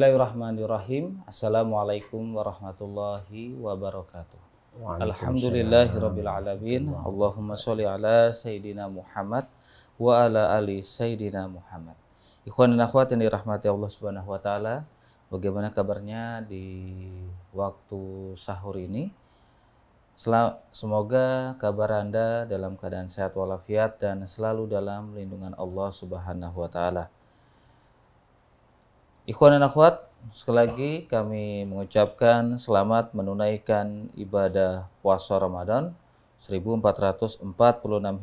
Bismillahirrahmanirrahim. Assalamualaikum warahmatullahi wabarakatuh. Alhamdulillahirabbil alamin. Allahumma sholli ala sayidina Muhammad wa ala ali sayidina Muhammad. Ikhwan dan akhwat yang dirahmati Allah Subhanahu wa taala, bagaimana kabarnya di waktu sahur ini? Semoga kabar Anda dalam keadaan sehat walafiat dan selalu dalam lindungan Allah Subhanahu wa taala. Ikhwan dan akhwat, sekali lagi kami mengucapkan selamat menunaikan ibadah puasa Ramadan 1446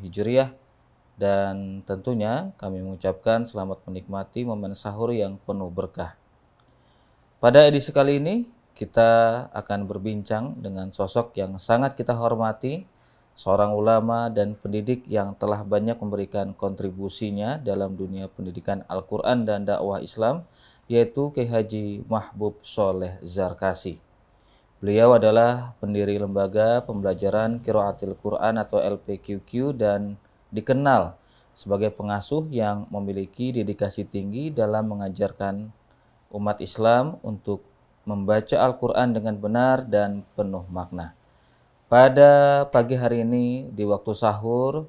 Hijriah, dan tentunya kami mengucapkan selamat menikmati momen sahur yang penuh berkah. Pada edisi kali ini kita akan berbincang dengan sosok yang sangat kita hormati, seorang ulama dan pendidik yang telah banyak memberikan kontribusinya dalam dunia pendidikan Al-Quran dan dakwah Islam, yaitu Kiai Haji Mahbub Sholeh Zarkasi. Beliau adalah pendiri lembaga pembelajaran Qiraatil Quran atau LPQQ dan dikenal sebagai pengasuh yang memiliki dedikasi tinggi dalam mengajarkan umat Islam untuk membaca Al-Quran dengan benar dan penuh makna. Pada pagi hari ini di waktu sahur,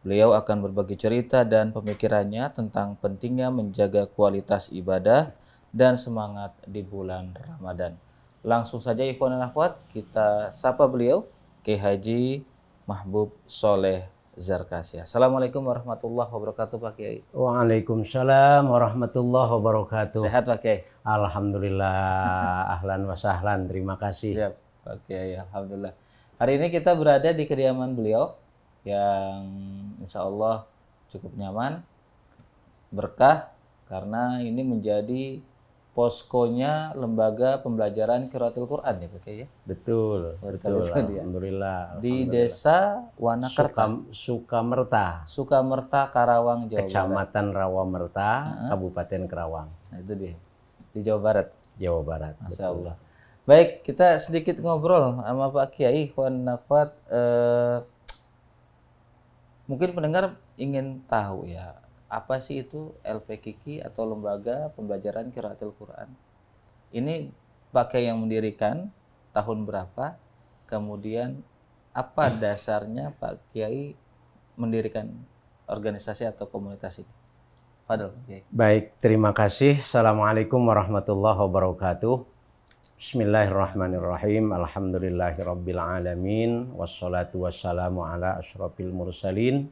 beliau akan berbagi cerita dan pemikirannya tentang pentingnya menjaga kualitas ibadah dan semangat di bulan Ramadan. Langsung saja ikhwan dan akhwat, kita sapa beliau, Kiai Haji Mahbub Sholeh Zarkasi. Assalamualaikum warahmatullahi wabarakatuh Pak Kiai. Waalaikumsalam warahmatullahi wabarakatuh. Sehat Pak Kiai? Alhamdulillah, ahlan wa sahlan, terima kasih. Siap Pak Kiai, alhamdulillah. Hari ini kita berada di kediaman beliau yang insya Allah cukup nyaman, berkah, karena ini menjadi poskonya lembaga pembelajaran Qiraatil Quran ya Pak Kiai ya? Betul, betul. Alhamdulillah. Di desa Wanakerta, Sukamerta, Karawang, Jawa Barat. Kecamatan Rawamerta, Kabupaten Karawang. Nah, itu dia, di Jawa Barat. Jawa Barat. Masya Allah. Baik, kita sedikit ngobrol sama Pak Kiai, ikhwan akhwat. Mungkin pendengar ingin tahu ya, apa sih itu LPQQ atau Lembaga Pembelajaran Qiraatil Quran? Ini Pak Kiai yang mendirikan, tahun berapa? Kemudian apa dasarnya Pak Kiai mendirikan organisasi atau komunitas ini? Fadhol Pak Kiai. Baik, terima kasih. Assalamualaikum warahmatullahi wabarakatuh. Bismillahirrahmanirrahim. Alhamdulillahirabbil alamin, wassalatu wassalamu ala asyrofil mursalin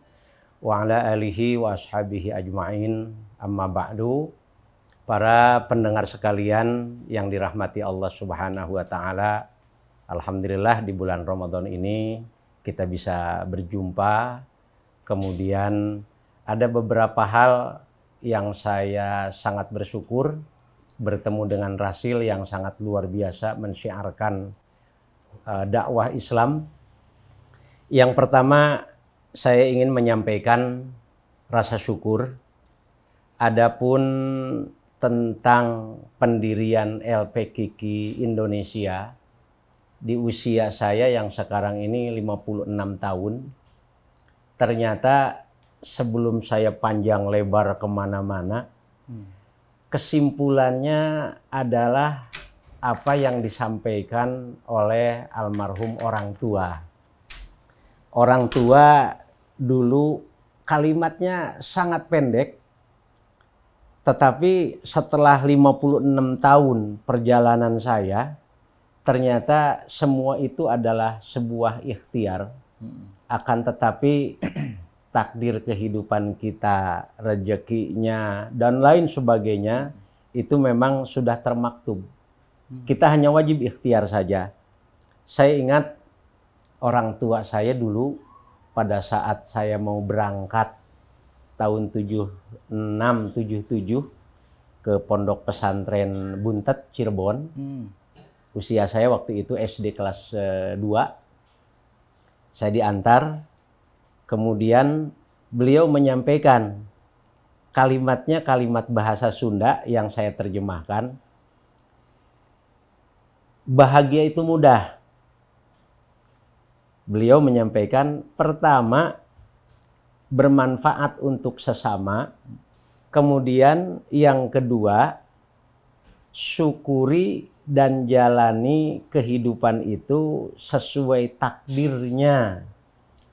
wa ala alihi wa ashabihi ajma'in. Amma ba'du. Para pendengar sekalian yang dirahmati Allah Subhanahu wa taala, alhamdulillah di bulan Ramadan ini kita bisa berjumpa. Kemudian ada beberapa hal yang saya sangat bersyukur, bertemu dengan Rasil yang sangat luar biasa mensyiarkan dakwah Islam. Yang pertama, saya ingin menyampaikan rasa syukur. Adapun tentang pendirian LPQQ Indonesia di usia saya yang sekarang ini 56 tahun, ternyata sebelum saya panjang lebar kemana-mana, kesimpulannya adalah apa yang disampaikan oleh almarhum orang tua. Orang tua dulu kalimatnya sangat pendek, tetapi setelah 56 tahun perjalanan saya, ternyata semua itu adalah sebuah ikhtiar. Akan tetapi takdir kehidupan kita, rezekinya, dan lain sebagainya, itu memang sudah termaktub. Kita hanya wajib ikhtiar saja. Saya ingat orang tua saya dulu, pada saat saya mau berangkat tahun 76-77 ke Pondok Pesantren Buntet, Cirebon. Usia saya waktu itu SD kelas 2. Saya diantar. Kemudian beliau menyampaikan kalimatnya kalimat bahasa Sunda yang saya terjemahkan. Bahagia itu mudah. Beliau menyampaikan, pertama, bermanfaat untuk sesama. Kemudian yang kedua, syukuri dan jalani kehidupan itu sesuai takdirnya,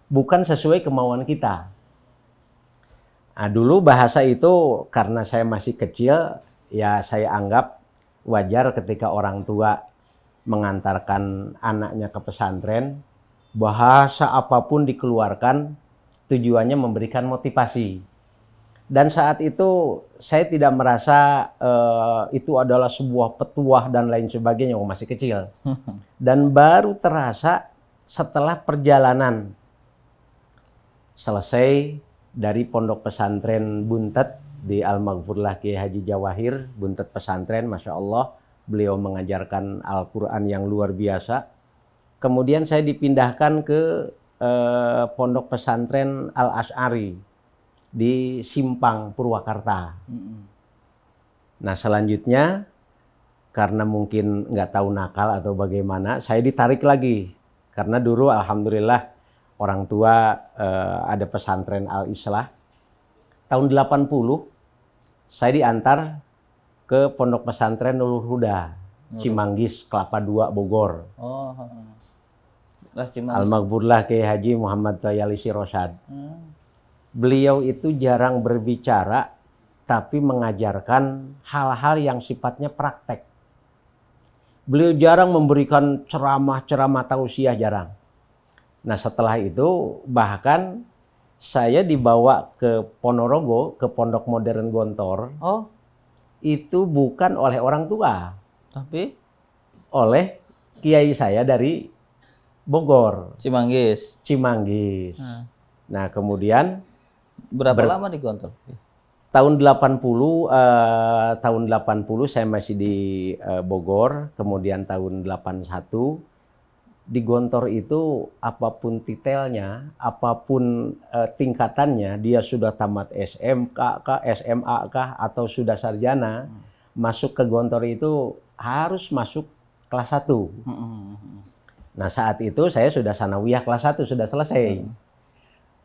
bukan sesuai kemauan kita. Nah, dulu bahasa itu karena saya masih kecil, ya saya anggap wajar ketika orang tua mengantarkan anaknya ke pesantren, bahasa apapun dikeluarkan tujuannya memberikan motivasi. Dan saat itu saya tidak merasa itu adalah sebuah petuah dan lain sebagainya, masih kecil. Dan baru terasa setelah perjalanan selesai dari pondok pesantren Buntet di Al-Maghfurlah Kiai Haji Jawahir, Buntet pesantren, Masya Allah, beliau mengajarkan Al-Quran yang luar biasa. Kemudian saya dipindahkan ke pondok pesantren Al-Asy'ari di Simpang, Purwakarta. Nah selanjutnya, karena mungkin nggak tahu nakal atau bagaimana, saya ditarik lagi. Karena dulu alhamdulillah orang tua ada pesantren Al-Islah. Tahun 80 saya diantar ke pondok pesantren Nurul Huda, Cimanggis, Kelapa II, Bogor. Oh, lah Cimanggis. Al-Maghfurlah Kiai Haji Muhammad Tayalisi Rosyad. Beliau itu jarang berbicara, tapi mengajarkan hal-hal yang sifatnya praktek. Beliau jarang memberikan ceramah-ceramah tausiah, jarang. Nah setelah itu bahkan saya dibawa ke Ponorogo, ke Pondok Modern Gontor. Oh, itu bukan oleh orang tua, tapi oleh kiai saya dari Bogor, Cimanggis. Cimanggis. Nah kemudian Berapa lama di Gontor? tahun 80 saya masih di Bogor, kemudian tahun 81 di Gontor itu apapun titelnya, apapun tingkatannya, dia sudah tamat SMK kah, SMA kah, atau sudah sarjana, masuk ke Gontor itu harus masuk kelas 1. Nah saat itu saya sudah sanawiyah kelas 1, sudah selesai.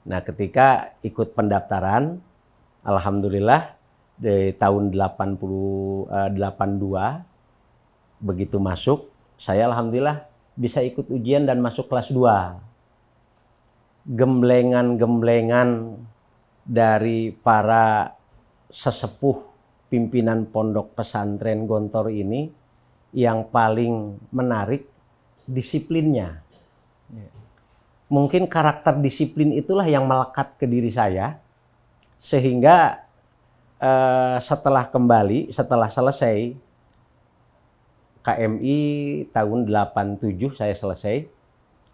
Nah ketika ikut pendaftaran, alhamdulillah di tahun 82 begitu masuk, saya alhamdulillah bisa ikut ujian dan masuk kelas 2. Gemblengan-gemblengan dari para sesepuh pimpinan pondok pesantren Gontor ini yang paling menarik disiplinnya. Mungkin karakter disiplin itulah yang melekat ke diri saya, sehingga setelah selesai KMI tahun 87 saya selesai.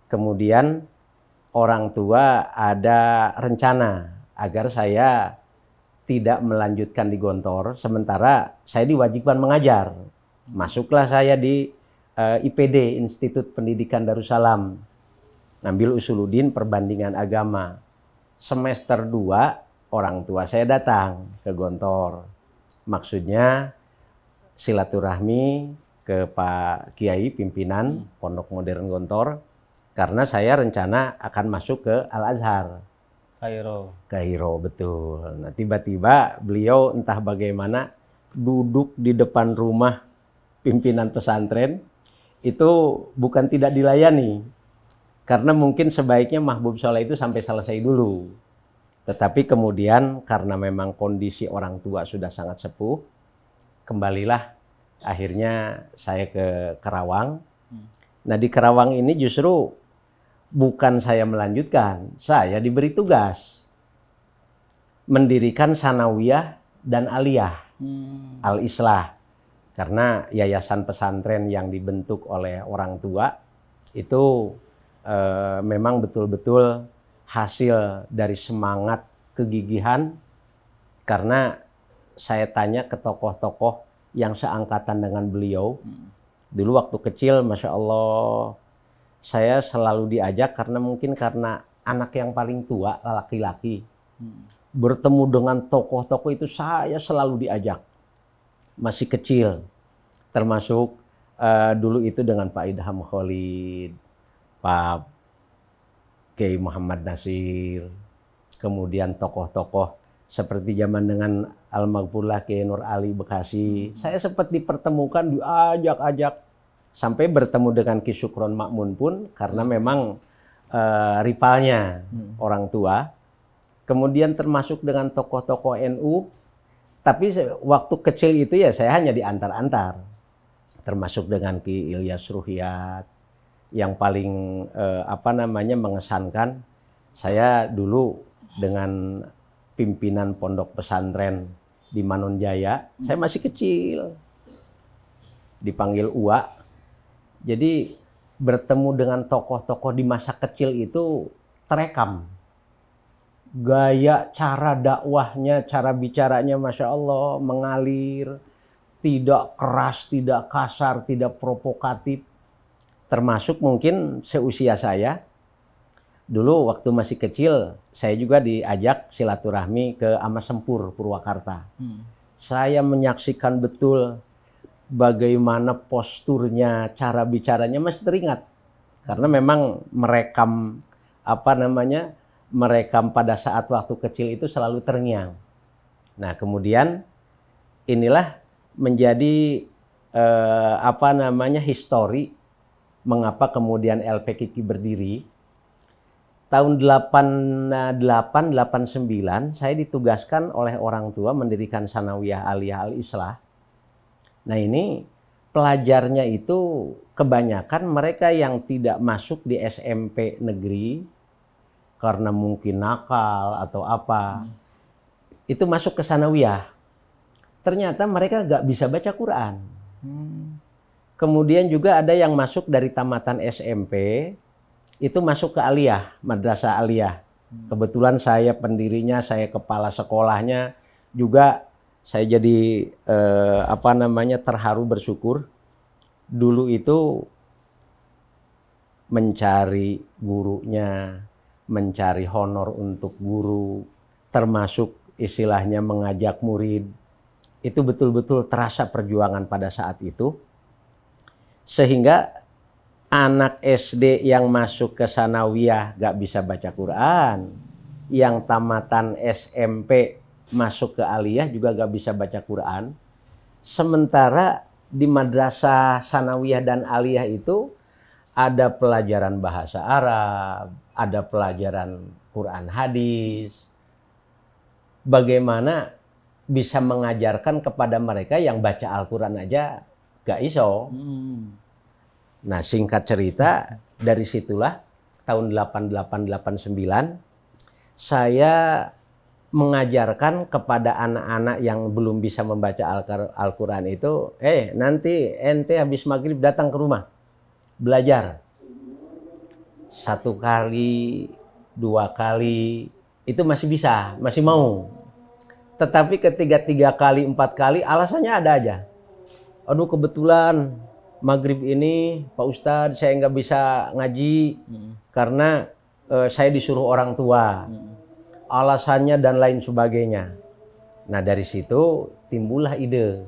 Kemudian orang tua ada rencana agar saya tidak melanjutkan di Gontor, sementara saya diwajibkan mengajar. Masuklah saya di IPD, Institut Pendidikan Darussalam. Ngambil Usuluddin Perbandingan Agama. Semester 2 orang tua saya datang ke Gontor. Maksudnya silaturahmi ke Pak Kiai pimpinan Pondok Modern Gontor, karena saya rencana akan masuk ke Al-Azhar. Kairo, betul. Nah tiba-tiba beliau entah bagaimana duduk di depan rumah pimpinan pesantren, itu bukan tidak dilayani, karena mungkin sebaiknya Mahbub Soleh itu sampai selesai dulu. Tetapi kemudian karena memang kondisi orang tua sudah sangat sepuh, kembalilah akhirnya saya ke Karawang. Nah di Karawang ini justru bukan saya melanjutkan, saya diberi tugas mendirikan sanawiyah dan aliyah Al-Islah. Karena yayasan pesantren yang dibentuk oleh orang tua itu memang betul-betul hasil dari semangat kegigihan, karena saya tanya ke tokoh-tokoh yang seangkatan dengan beliau. Dulu waktu kecil, Masya Allah, saya selalu diajak karena mungkin karena anak yang paling tua, laki-laki. Bertemu dengan tokoh-tokoh itu saya selalu diajak. Masih kecil. Termasuk dulu itu dengan Pak Idham Khalid, Pak Kiai Muhammad Nasir, kemudian tokoh-tokoh seperti zaman dengan Almarhumlah Kiai Nur Ali Bekasi. Saya sempat dipertemukan, diajak-ajak sampai bertemu dengan Ki Sukron Makmun pun karena memang rivalnya orang tua. Kemudian termasuk dengan tokoh-tokoh NU. Tapi waktu kecil itu ya saya hanya diantar-antar. Termasuk dengan Ki Ilyas Ruhyat yang paling mengesankan. Saya dulu dengan pimpinan pondok pesantren di Manonjaya, saya masih kecil, dipanggil Uwa. Jadi bertemu dengan tokoh-tokoh di masa kecil itu terekam. Gaya, cara dakwahnya, cara bicaranya Masya Allah, mengalir, tidak keras, tidak kasar, tidak provokatif. Termasuk mungkin seusia saya, dulu waktu masih kecil, saya juga diajak silaturahmi ke Amas Sempur, Purwakarta. Saya menyaksikan betul bagaimana posturnya, cara bicaranya masih teringat. Karena memang merekam merekam pada saat waktu kecil itu selalu terngiang. Nah, kemudian inilah menjadi histori mengapa kemudian LPKK berdiri. Tahun 88-89 saya ditugaskan oleh orang tua mendirikan Sanawiyah Aliyah Al-Islah. Nah, ini pelajarnya itu kebanyakan mereka yang tidak masuk di SMP negeri karena mungkin nakal atau apa. Itu masuk ke Sanawiyah. Ternyata mereka nggak bisa baca Quran. Kemudian juga ada yang masuk dari tamatan SMP, itu masuk ke Aliyah, Madrasah Aliyah. Kebetulan saya pendirinya, saya kepala sekolahnya, juga saya jadi terharu bersyukur. Dulu itu mencari gurunya, mencari honor untuk guru, termasuk istilahnya mengajak murid. Itu betul-betul terasa perjuangan pada saat itu. Sehingga anak SD yang masuk ke Sanawiyah gak bisa baca Quran. Yang tamatan SMP masuk ke Aliyah juga gak bisa baca Quran. Sementara di Madrasah Sanawiyah dan Aliyah itu ada pelajaran bahasa Arab, ada pelajaran Quran hadis. Bagaimana bisa mengajarkan kepada mereka yang baca Al-Quran aja gak iso. Nah, singkat cerita, dari situlah tahun 88-89 saya mengajarkan kepada anak-anak yang belum bisa membaca Al-Quran itu, nanti ente habis maghrib datang ke rumah, belajar. 1 kali, 2 kali, itu masih bisa, masih mau. Tetapi ketika 3 kali, 4 kali, alasannya ada aja. Aduh, kebetulan maghrib ini Pak Ustadz saya nggak bisa ngaji karena saya disuruh orang tua. Alasannya dan lain sebagainya. Nah, dari situ timbullah ide.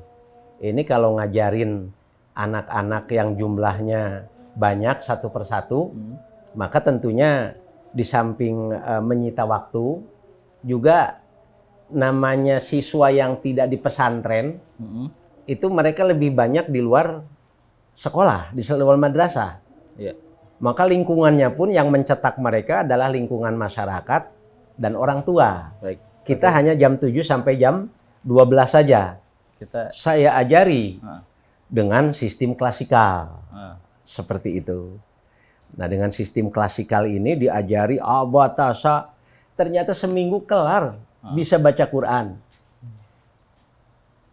Ini kalau ngajarin anak-anak yang jumlahnya banyak satu persatu, maka tentunya di samping menyita waktu, juga namanya siswa yang tidak di pesantren, itu mereka lebih banyak di luar sekolah, di luar madrasah. Maka lingkungannya pun yang mencetak mereka adalah lingkungan masyarakat dan orang tua. Kita hanya jam 7 sampai jam 12 saja. Saya ajari dengan sistem klasikal. Seperti itu. Nah, dengan sistem klasikal ini diajari abatasa, ternyata seminggu kelar bisa baca Quran.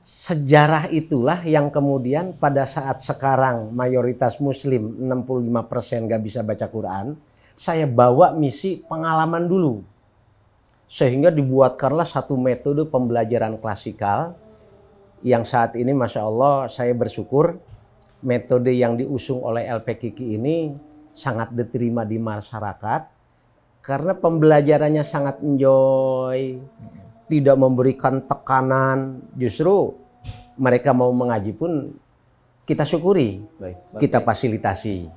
Sejarah itulah yang kemudian pada saat sekarang mayoritas muslim 65% gak bisa baca Quran, saya bawa misi pengalaman dulu. Sehingga dibuatkanlah satu metode pembelajaran klasikal yang saat ini Masya Allah saya bersyukur metode yang diusung oleh LPKK ini sangat diterima di masyarakat karena pembelajarannya sangat enjoy, tidak memberikan tekanan, justru mereka mau mengaji pun kita syukuri, kita fasilitasi.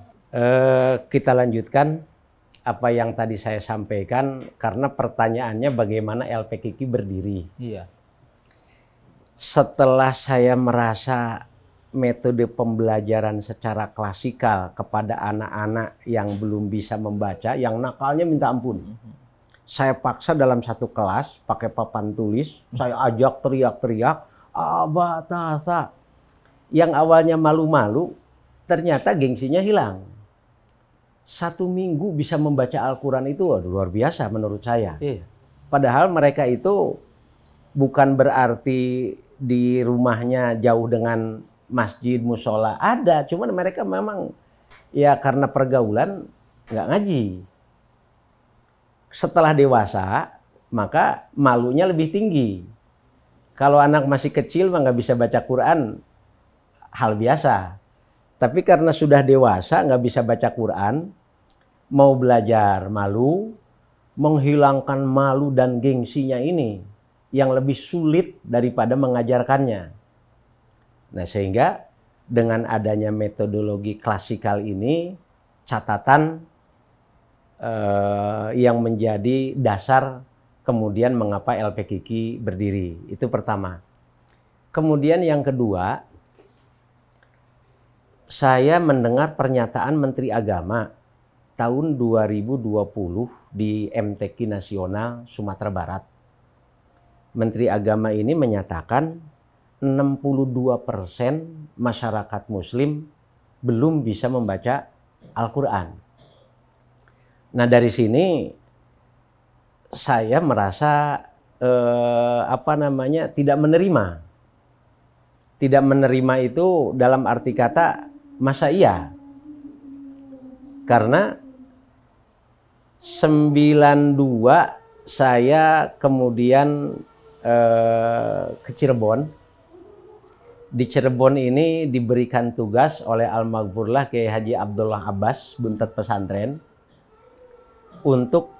Kita lanjutkan apa yang tadi saya sampaikan karena pertanyaannya bagaimana LPKK berdiri. Iya. setelah saya merasa metode pembelajaran secara klasikal kepada anak-anak yang belum bisa membaca, yang nakalnya minta ampun. Saya paksa dalam satu kelas pakai papan tulis, saya ajak teriak-teriak, abatasa. Yang awalnya malu-malu, ternyata gengsinya hilang. 1 minggu bisa membaca Al-Quran itu luar biasa menurut saya. Padahal mereka itu bukan berarti di rumahnya jauh dengan masjid, musola, ada. Cuman mereka memang ya karena pergaulan nggak ngaji. Setelah dewasa, maka malunya lebih tinggi. Kalau anak masih kecil mah nggak bisa baca Quran, hal biasa. Tapi karena sudah dewasa nggak bisa baca Quran, mau belajar malu, menghilangkan malu dan gengsinya ini yang lebih sulit daripada mengajarkannya. Nah, sehingga dengan adanya metodologi klasikal ini, catatan yang menjadi dasar kemudian mengapa LPKIK berdiri. Itu pertama. Kemudian yang kedua, saya mendengar pernyataan Menteri Agama tahun 2020 di MTQ Nasional Sumatera Barat. Menteri Agama ini menyatakan 62% masyarakat Muslim belum bisa membaca Al-Quran. Nah, dari sini saya merasa tidak menerima. Tidak menerima itu dalam arti kata masa iya? Karena 92 saya kemudian ke Cirebon. Di Cirebon ini diberikan tugas oleh Almarhumlah Kiai Haji Abdullah Abbas, Buntet Pesantren, untuk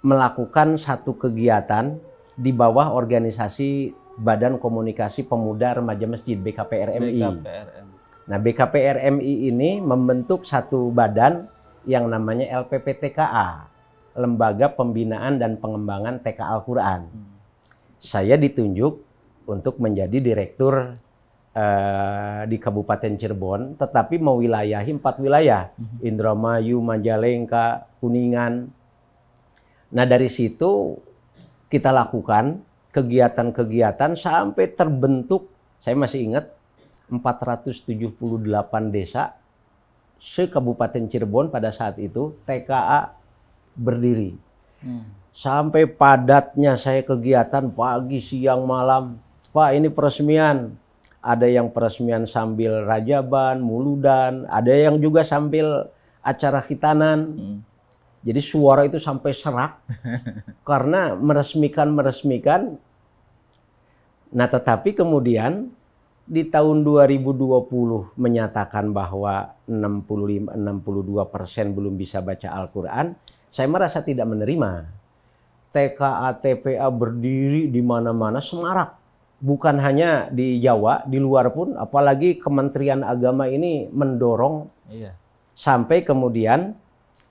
melakukan satu kegiatan di bawah organisasi Badan Komunikasi Pemuda Remaja Masjid BKPRMI. Nah, BKPRMI ini membentuk satu badan yang namanya LPPTKA, Lembaga Pembinaan dan Pengembangan TK Al-Quran. Saya ditunjuk untuk menjadi direktur di Kabupaten Cirebon, tetapi mewilayahi 4 wilayah, Indramayu, Majalengka, Kuningan. Nah, dari situ kita lakukan kegiatan-kegiatan sampai terbentuk, saya masih ingat, 478 desa se-Kabupaten Cirebon pada saat itu TKA berdiri. Sampai padatnya saya kegiatan pagi, siang, malam. Pak, ini peresmian. Ada yang peresmian sambil rajaban, muludan, ada yang juga sambil acara khitanan. Jadi suara itu sampai serak karena meresmikan. Nah, tetapi kemudian di tahun 2020 menyatakan bahwa 62% belum bisa baca Al-Quran. Saya merasa tidak menerima. TKA, TPA berdiri di mana-mana, semarak. Bukan hanya di Jawa, di luar pun, apalagi Kementerian Agama ini mendorong sampai kemudian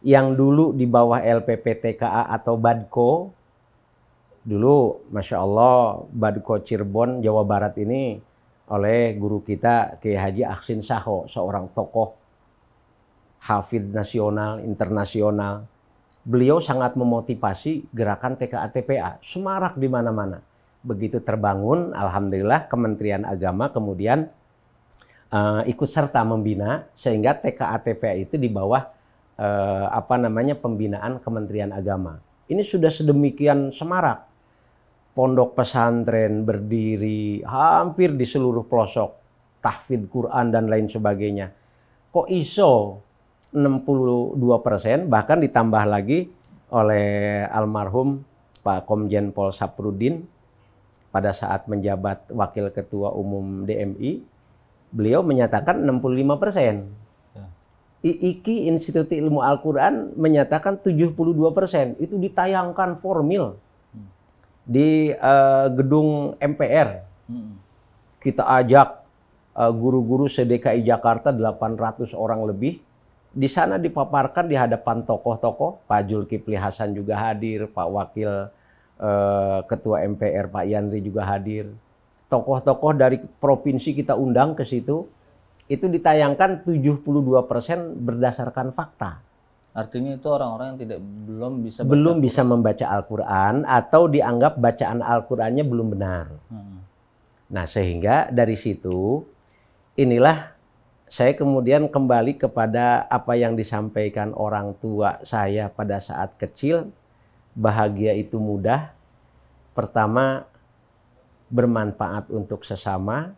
yang dulu di bawah LPPTKA atau Badko, dulu Masya Allah Badko Cirebon, Jawa Barat ini oleh guru kita Kiai Haji Aksin Saho, seorang tokoh hafidh nasional, internasional. Beliau sangat memotivasi gerakan TKA TPA, semarak di mana-mana. Begitu terbangun, alhamdulillah Kementerian Agama kemudian ikut serta membina sehingga TKA TPA itu di bawah pembinaan Kementerian Agama. Ini sudah sedemikian semarak. Pondok pesantren berdiri hampir di seluruh pelosok, tahfidz Quran dan lain sebagainya. Kok ISO 62%, bahkan ditambah lagi oleh almarhum Pak Komjen Pol Saprudin pada saat menjabat Wakil Ketua Umum DMI, beliau menyatakan 65%. IIKI, Institut Ilmu Al-Quran, menyatakan 72%. Itu ditayangkan formil di gedung MPR. Kita ajak guru-guru se-DKI Jakarta 800 orang lebih. Di sana dipaparkan di hadapan tokoh-tokoh, Pak Zulkifli Hasan juga hadir, Pak Wakil Ketua MPR Pak Yandri juga hadir. tokoh-tokoh dari provinsi kita undang ke situ, itu ditayangkan 72% berdasarkan fakta. Artinya itu orang-orang yang belum bisa membaca Al-Quran atau dianggap bacaan Al-Qurannya belum benar. Nah, sehingga dari situ inilah saya kemudian kembali kepada apa yang disampaikan orang tua saya pada saat kecil. Bahagia itu mudah. Pertama, bermanfaat untuk sesama.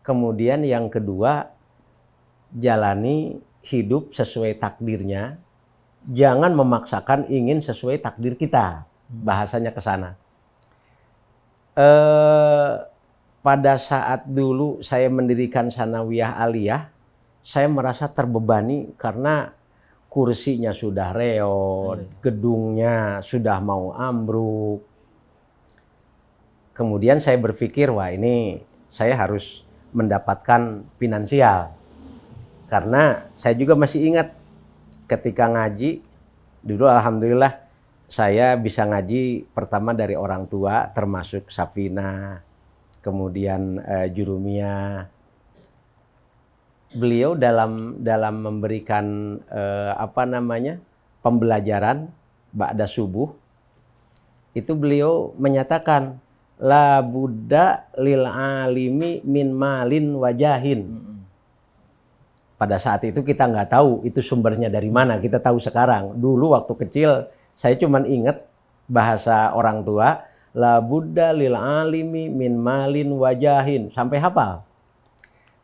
Kemudian yang kedua, jalani hidup sesuai takdirnya. Jangan memaksakan ingin sesuai takdir kita. Bahasanya ke sana. Pada saat dulu saya mendirikan Sanawiyah Aliyah, saya merasa terbebani karena kursinya sudah reot, gedungnya sudah mau ambruk. Kemudian saya berpikir, wah ini saya harus mendapatkan finansial. Karena saya juga masih ingat ketika ngaji, dulu alhamdulillah saya bisa ngaji pertama dari orang tua, termasuk Safina, kemudian Jurumiyah. Beliau dalam memberikan pembelajaran ba'da subuh, itu beliau menyatakan la budda lil alimi min malin wajahin. Pada saat itu kita nggak tahu itu sumbernya dari mana, kita tahu sekarang. Dulu waktu kecil saya cuma ingat bahasa orang tua, la budda lil alimi min malin wajahin, sampai hafal.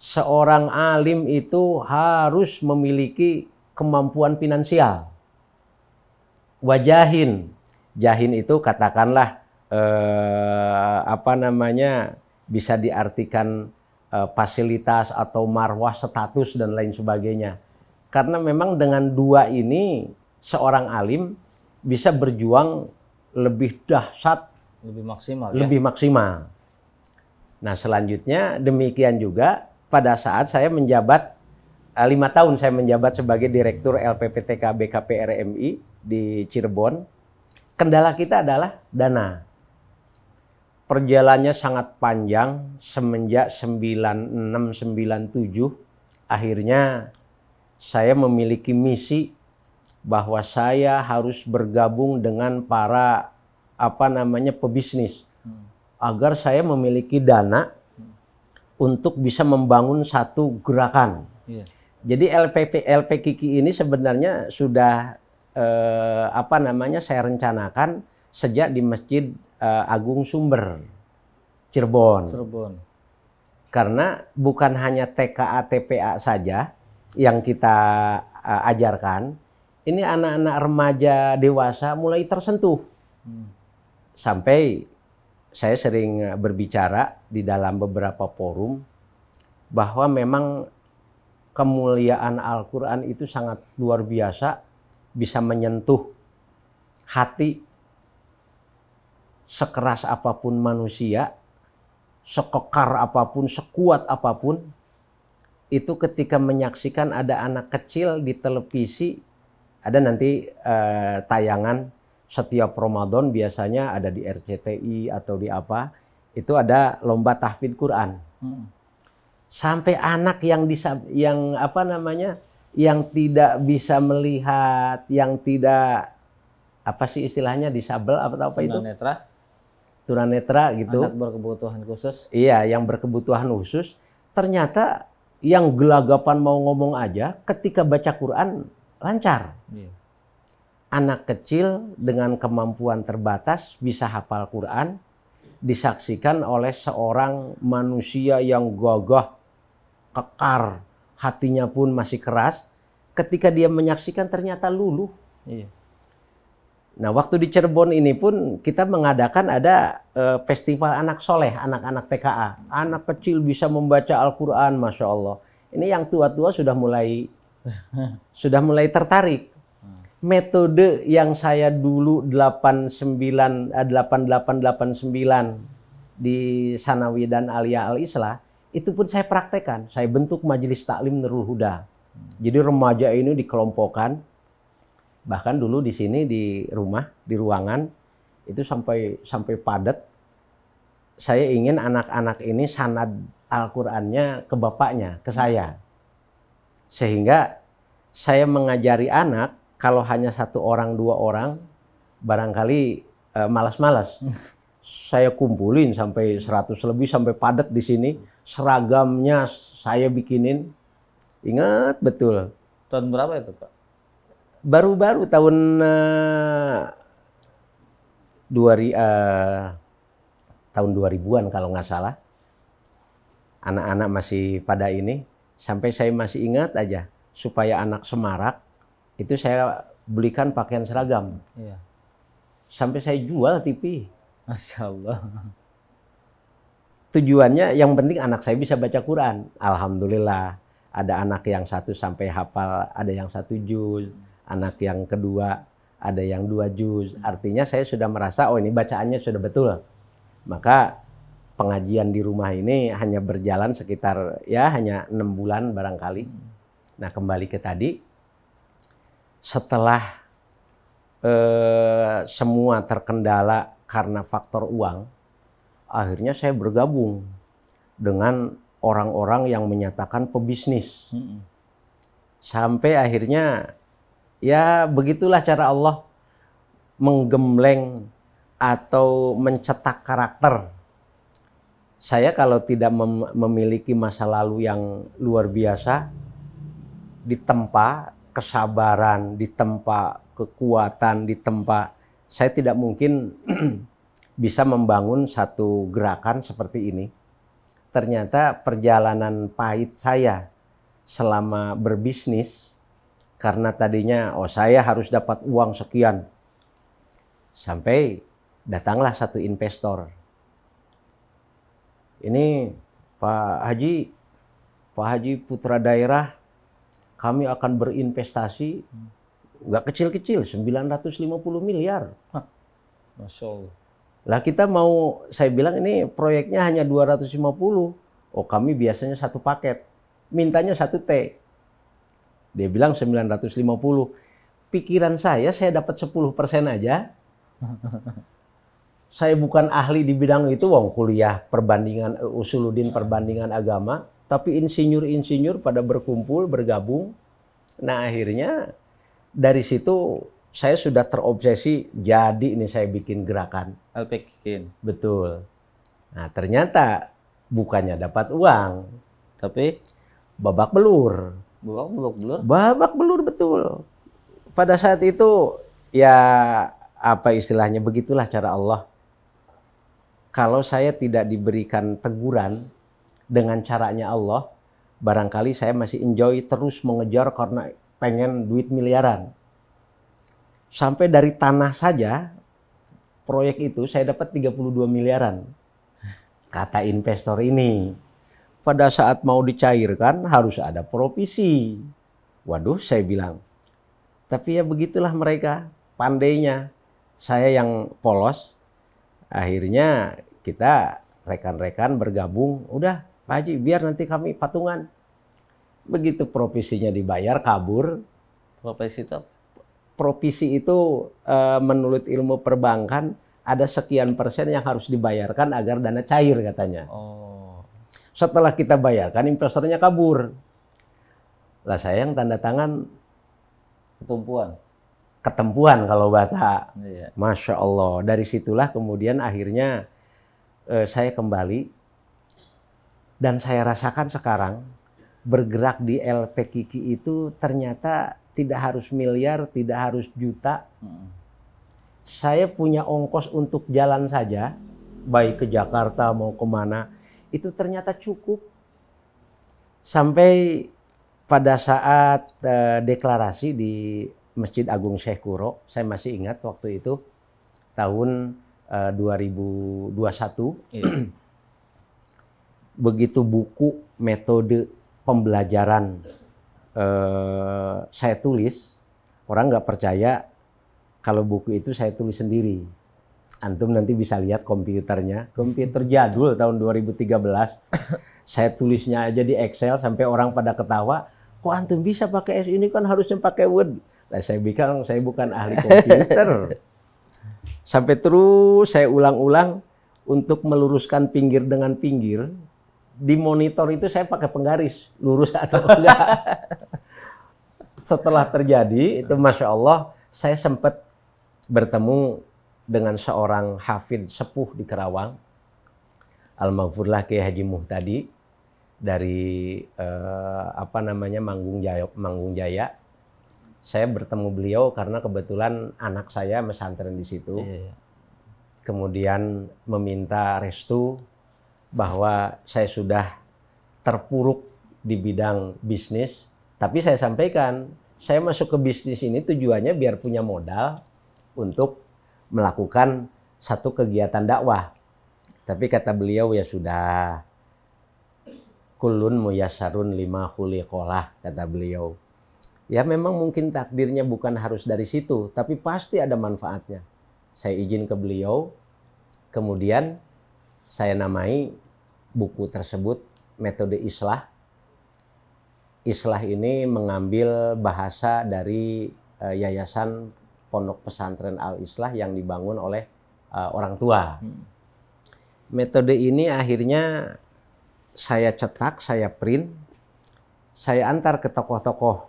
Seorang alim itu harus memiliki kemampuan finansial. Wajahin, jahin itu katakanlah bisa diartikan fasilitas atau marwah, status dan lain sebagainya. Karena memang dengan dua ini seorang alim bisa berjuang lebih dahsyat, lebih maksimal. Nah, selanjutnya demikian juga pada saat saya menjabat 5 tahun saya menjabat sebagai Direktur LPPTK BKP RMI di Cirebon. Kendala kita adalah dana. Perjalanannya sangat panjang semenjak 96-97. Akhirnya saya memiliki misi bahwa saya harus bergabung dengan para pebisnis agar saya memiliki dana untuk bisa membangun satu gerakan. Jadi LPKIKI ini sebenarnya sudah saya rencanakan sejak di Masjid Agung Sumber Cirebon. Karena bukan hanya TKA TPA saja yang kita ajarkan, ini anak-anak remaja dewasa mulai tersentuh. Sampai saya sering berbicara di dalam beberapa forum bahwa memang kemuliaan Al-Quran itu sangat luar biasa, bisa menyentuh hati sekeras apapun manusia, sekekar apapun, sekuat apapun. Itu ketika menyaksikan ada anak kecil di televisi, ada nanti tayangan setiap Ramadan biasanya ada di RCTI atau di apa, itu ada lomba tahfidz Quran. Sampai anak yang tidak bisa melihat, yang tidak istilahnya disabel atau apa itu? Tunanetra gitu. Anak berkebutuhan khusus. Iya, yang berkebutuhan khusus. Ternyata yang gelagapan mau ngomong aja ketika baca Quran lancar. Anak kecil dengan kemampuan terbatas bisa hafal Quran, disaksikan oleh seorang manusia yang gagah, kekar, hatinya pun masih keras. Ketika dia menyaksikan ternyata luluh. Nah, waktu di Cirebon ini pun kita mengadakan ada festival anak soleh, anak-anak TKA. Anak kecil bisa membaca Al-Quran, Masya Allah. Ini yang tua-tua sudah mulai tertarik. Metode yang saya dulu 8889 di Sanawiyah dan Aliyah Al-Islah, itu pun saya praktekkan. Saya bentuk Majelis Taklim Nurul Huda. Jadi remaja ini dikelompokkan. Bahkan dulu di sini di rumah, di ruangan, itu sampai padat. saya ingin anak-anak ini sanad Al-Qur'annya ke bapaknya, ke saya. Sehingga saya mengajari anak, kalau hanya 1 orang, 2 orang, barangkali malas-malas. Saya kumpulin sampai 100 lebih, sampai padat di sini. Seragamnya saya bikinin. Ingat betul. Tahun berapa itu, Pak? Baru-baru tahun 2000-an kalau nggak salah. Anak-anak masih pada ini. Sampai saya masih ingat aja, supaya anak semarak, itu saya belikan pakaian seragam. Iya. Sampai saya jual TV. Masya Allah. Tujuannya yang penting anak saya bisa baca Quran. Alhamdulillah. Ada anak yang 1 sampai hafal, ada yang 1 juz. Anak yang kedua ada yang 2 juz. Artinya saya sudah merasa, oh ini bacaannya sudah betul. Maka pengajian di rumah ini hanya berjalan sekitar ya hanya 6 bulan barangkali. Nah, kembali ke tadi, setelah semua terkendala karena faktor uang, akhirnya saya bergabung dengan orang-orang yang menyatakan pebisnis. Sampai akhirnya ya begitulah cara Allah menggembleng atau mencetak karakter. Saya kalau tidak memiliki masa lalu yang luar biasa, ditempa kesabaran, ditempa kekuatan, ditempa, saya tidak mungkin bisa membangun satu gerakan seperti ini. Ternyata perjalanan pahit saya selama berbisnis, karena tadinya saya harus dapat uang sekian, sampai datanglah satu investor. Ini Pak Haji putra daerah, kami akan berinvestasi nggak kecil-kecil, 950 miliar. Masya Allah. Lah kita mau, saya bilang ini proyeknya hanya 250. Oh kami biasanya 1 paket, mintanya 1 T. Dia bilang 950. Pikiran saya dapat 10% aja. Saya bukan ahli di bidang itu, wong kuliah perbandingan usuluddin perbandingan agama, tapi insinyur-insinyur pada berkumpul, bergabung. Nah akhirnya dari situ saya sudah terobsesi, jadi ini saya bikin gerakan. Alpekin. Betul. Nah ternyata bukannya dapat uang, Tapi babak belur. Babak belur betul. Pada saat itu ya apa istilahnya, begitulah cara Allah. Kalau saya tidak diberikan teguran dengan caranya Allah, barangkali saya masih enjoy terus mengejar karena pengen duit miliaran. Sampai dari tanah saja, proyek itu saya dapat 32 miliaran. Kata investor ini, pada saat mau dicairkan harus ada provisi. Waduh, saya bilang. Tapi ya begitulah mereka, pandainya. Saya yang polos. Akhirnya kita rekan-rekan bergabung, udah Pak Haji biar nanti kami patungan. Begitu provisinya dibayar, kabur. Provisi itu menurut ilmu perbankan ada sekian persen yang harus dibayarkan agar dana cair katanya. Oh. Setelah kita bayarkan, investornya kabur. Lah saya yang tanda tangan ketempuan kalau bahasa. Iya. Masya Allah. Dari situlah kemudian akhirnya saya kembali. Dan saya rasakan sekarang bergerak di LP Kiki itu ternyata tidak harus miliar, tidak harus juta. Saya punya ongkos untuk jalan saja, baik ke Jakarta mau kemana, itu ternyata cukup. Sampai pada saat deklarasi di Masjid Agung Syekh Kuro, saya masih ingat waktu itu, tahun 2021, Iya. begitu buku metode pembelajaran saya tulis, orang nggak percaya kalau buku itu saya tulis sendiri. Antum nanti bisa lihat komputernya, komputer jadul tahun 2013. Saya tulisnya aja di Excel sampai orang pada ketawa. Kok antum bisa pakai ini kan harusnya pakai Word. Nah, saya bilang saya bukan ahli komputer. Sampai terus saya ulang-ulang. untuk meluruskan pinggir dengan pinggir, di monitor itu saya pakai penggaris, lurus atau enggak. Setelah terjadi, itu Masya Allah, saya sempat bertemu dengan seorang hafid sepuh di Kerawang, Almarhumlah Kiai Haji Muhtadi, dari Manggung Jaya. Saya bertemu beliau karena kebetulan anak saya pesantren di situ. Kemudian meminta restu bahwa saya sudah terpuruk di bidang bisnis, tapi saya sampaikan, saya masuk ke bisnis ini tujuannya biar punya modal untuk melakukan satu kegiatan dakwah. Tapi kata beliau, ya sudah, kullun muyassarun lima khuliqalah, kata beliau. Ya memang mungkin takdirnya bukan harus dari situ, tapi pasti ada manfaatnya. Saya izin ke beliau, kemudian saya namai buku tersebut Metode Islah. Islah ini mengambil bahasa dari Yayasan Pondok Pesantren Al-Islah yang dibangun oleh orang tua. Metode ini akhirnya saya cetak, saya print, saya antar ke tokoh-tokoh,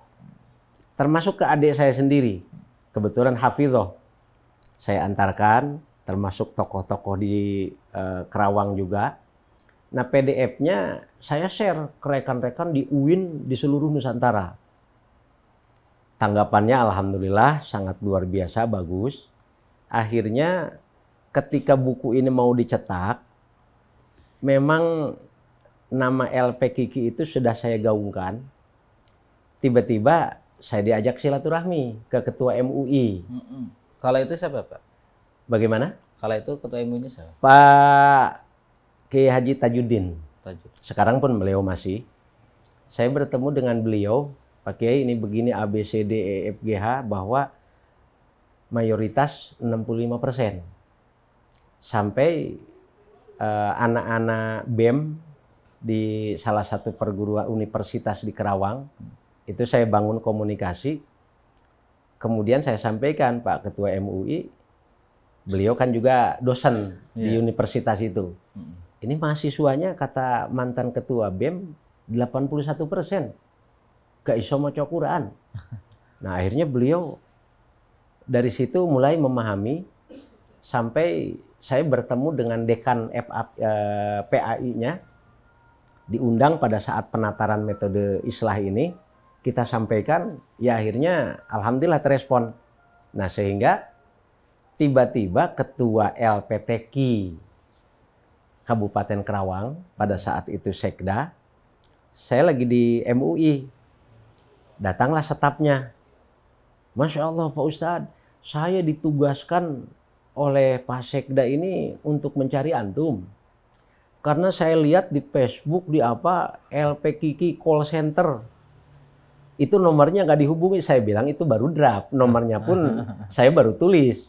termasuk ke adik saya sendiri, kebetulan hafidhoh. Saya antarkan, termasuk tokoh-tokoh di Kerawang juga. Nah, PDF-nya saya share ke rekan-rekan di UIN di seluruh Nusantara. Tanggapannya alhamdulillah sangat luar biasa, bagus. Akhirnya ketika buku ini mau dicetak, memang nama LP Kiki itu sudah saya gaungkan. Tiba-tiba saya diajak silaturahmi ke Ketua MUI. Kala itu siapa, Pak? Bagaimana? Kala itu Ketua MUI ini siapa? Pak Kiai Haji Tajuddin. Tajud. Sekarang pun beliau masih. Saya bertemu dengan beliau, Pak Kiai ini begini A, B, C, D, E, F, G, H, bahwa mayoritas 65%. Sampai anak-anak BEM di salah satu perguruan universitas di Kerawang, itu saya bangun komunikasi. Kemudian saya sampaikan, Pak Ketua MUI, beliau kan juga dosen di universitas itu. Ini mahasiswanya, kata mantan ketua BEM, 81% gak iso maca Quran. Nah, akhirnya beliau dari situ mulai memahami, sampai saya bertemu dengan dekan PAI-nya, diundang pada saat penataran metode Islah ini, kita sampaikan, ya akhirnya alhamdulillah terespon. Nah, sehingga tiba-tiba ketua LPTQ Kabupaten Kerawang, pada saat itu Sekda, saya lagi di MUI, datanglah stafnya. Masya Allah Pak Ustadz, saya ditugaskan oleh Pak Sekda ini untuk mencari antum. Karena saya lihat di Facebook, di LP Kiki call center, itu nomornya nggak dihubungi. Saya bilang itu baru draft, nomornya pun saya baru tulis.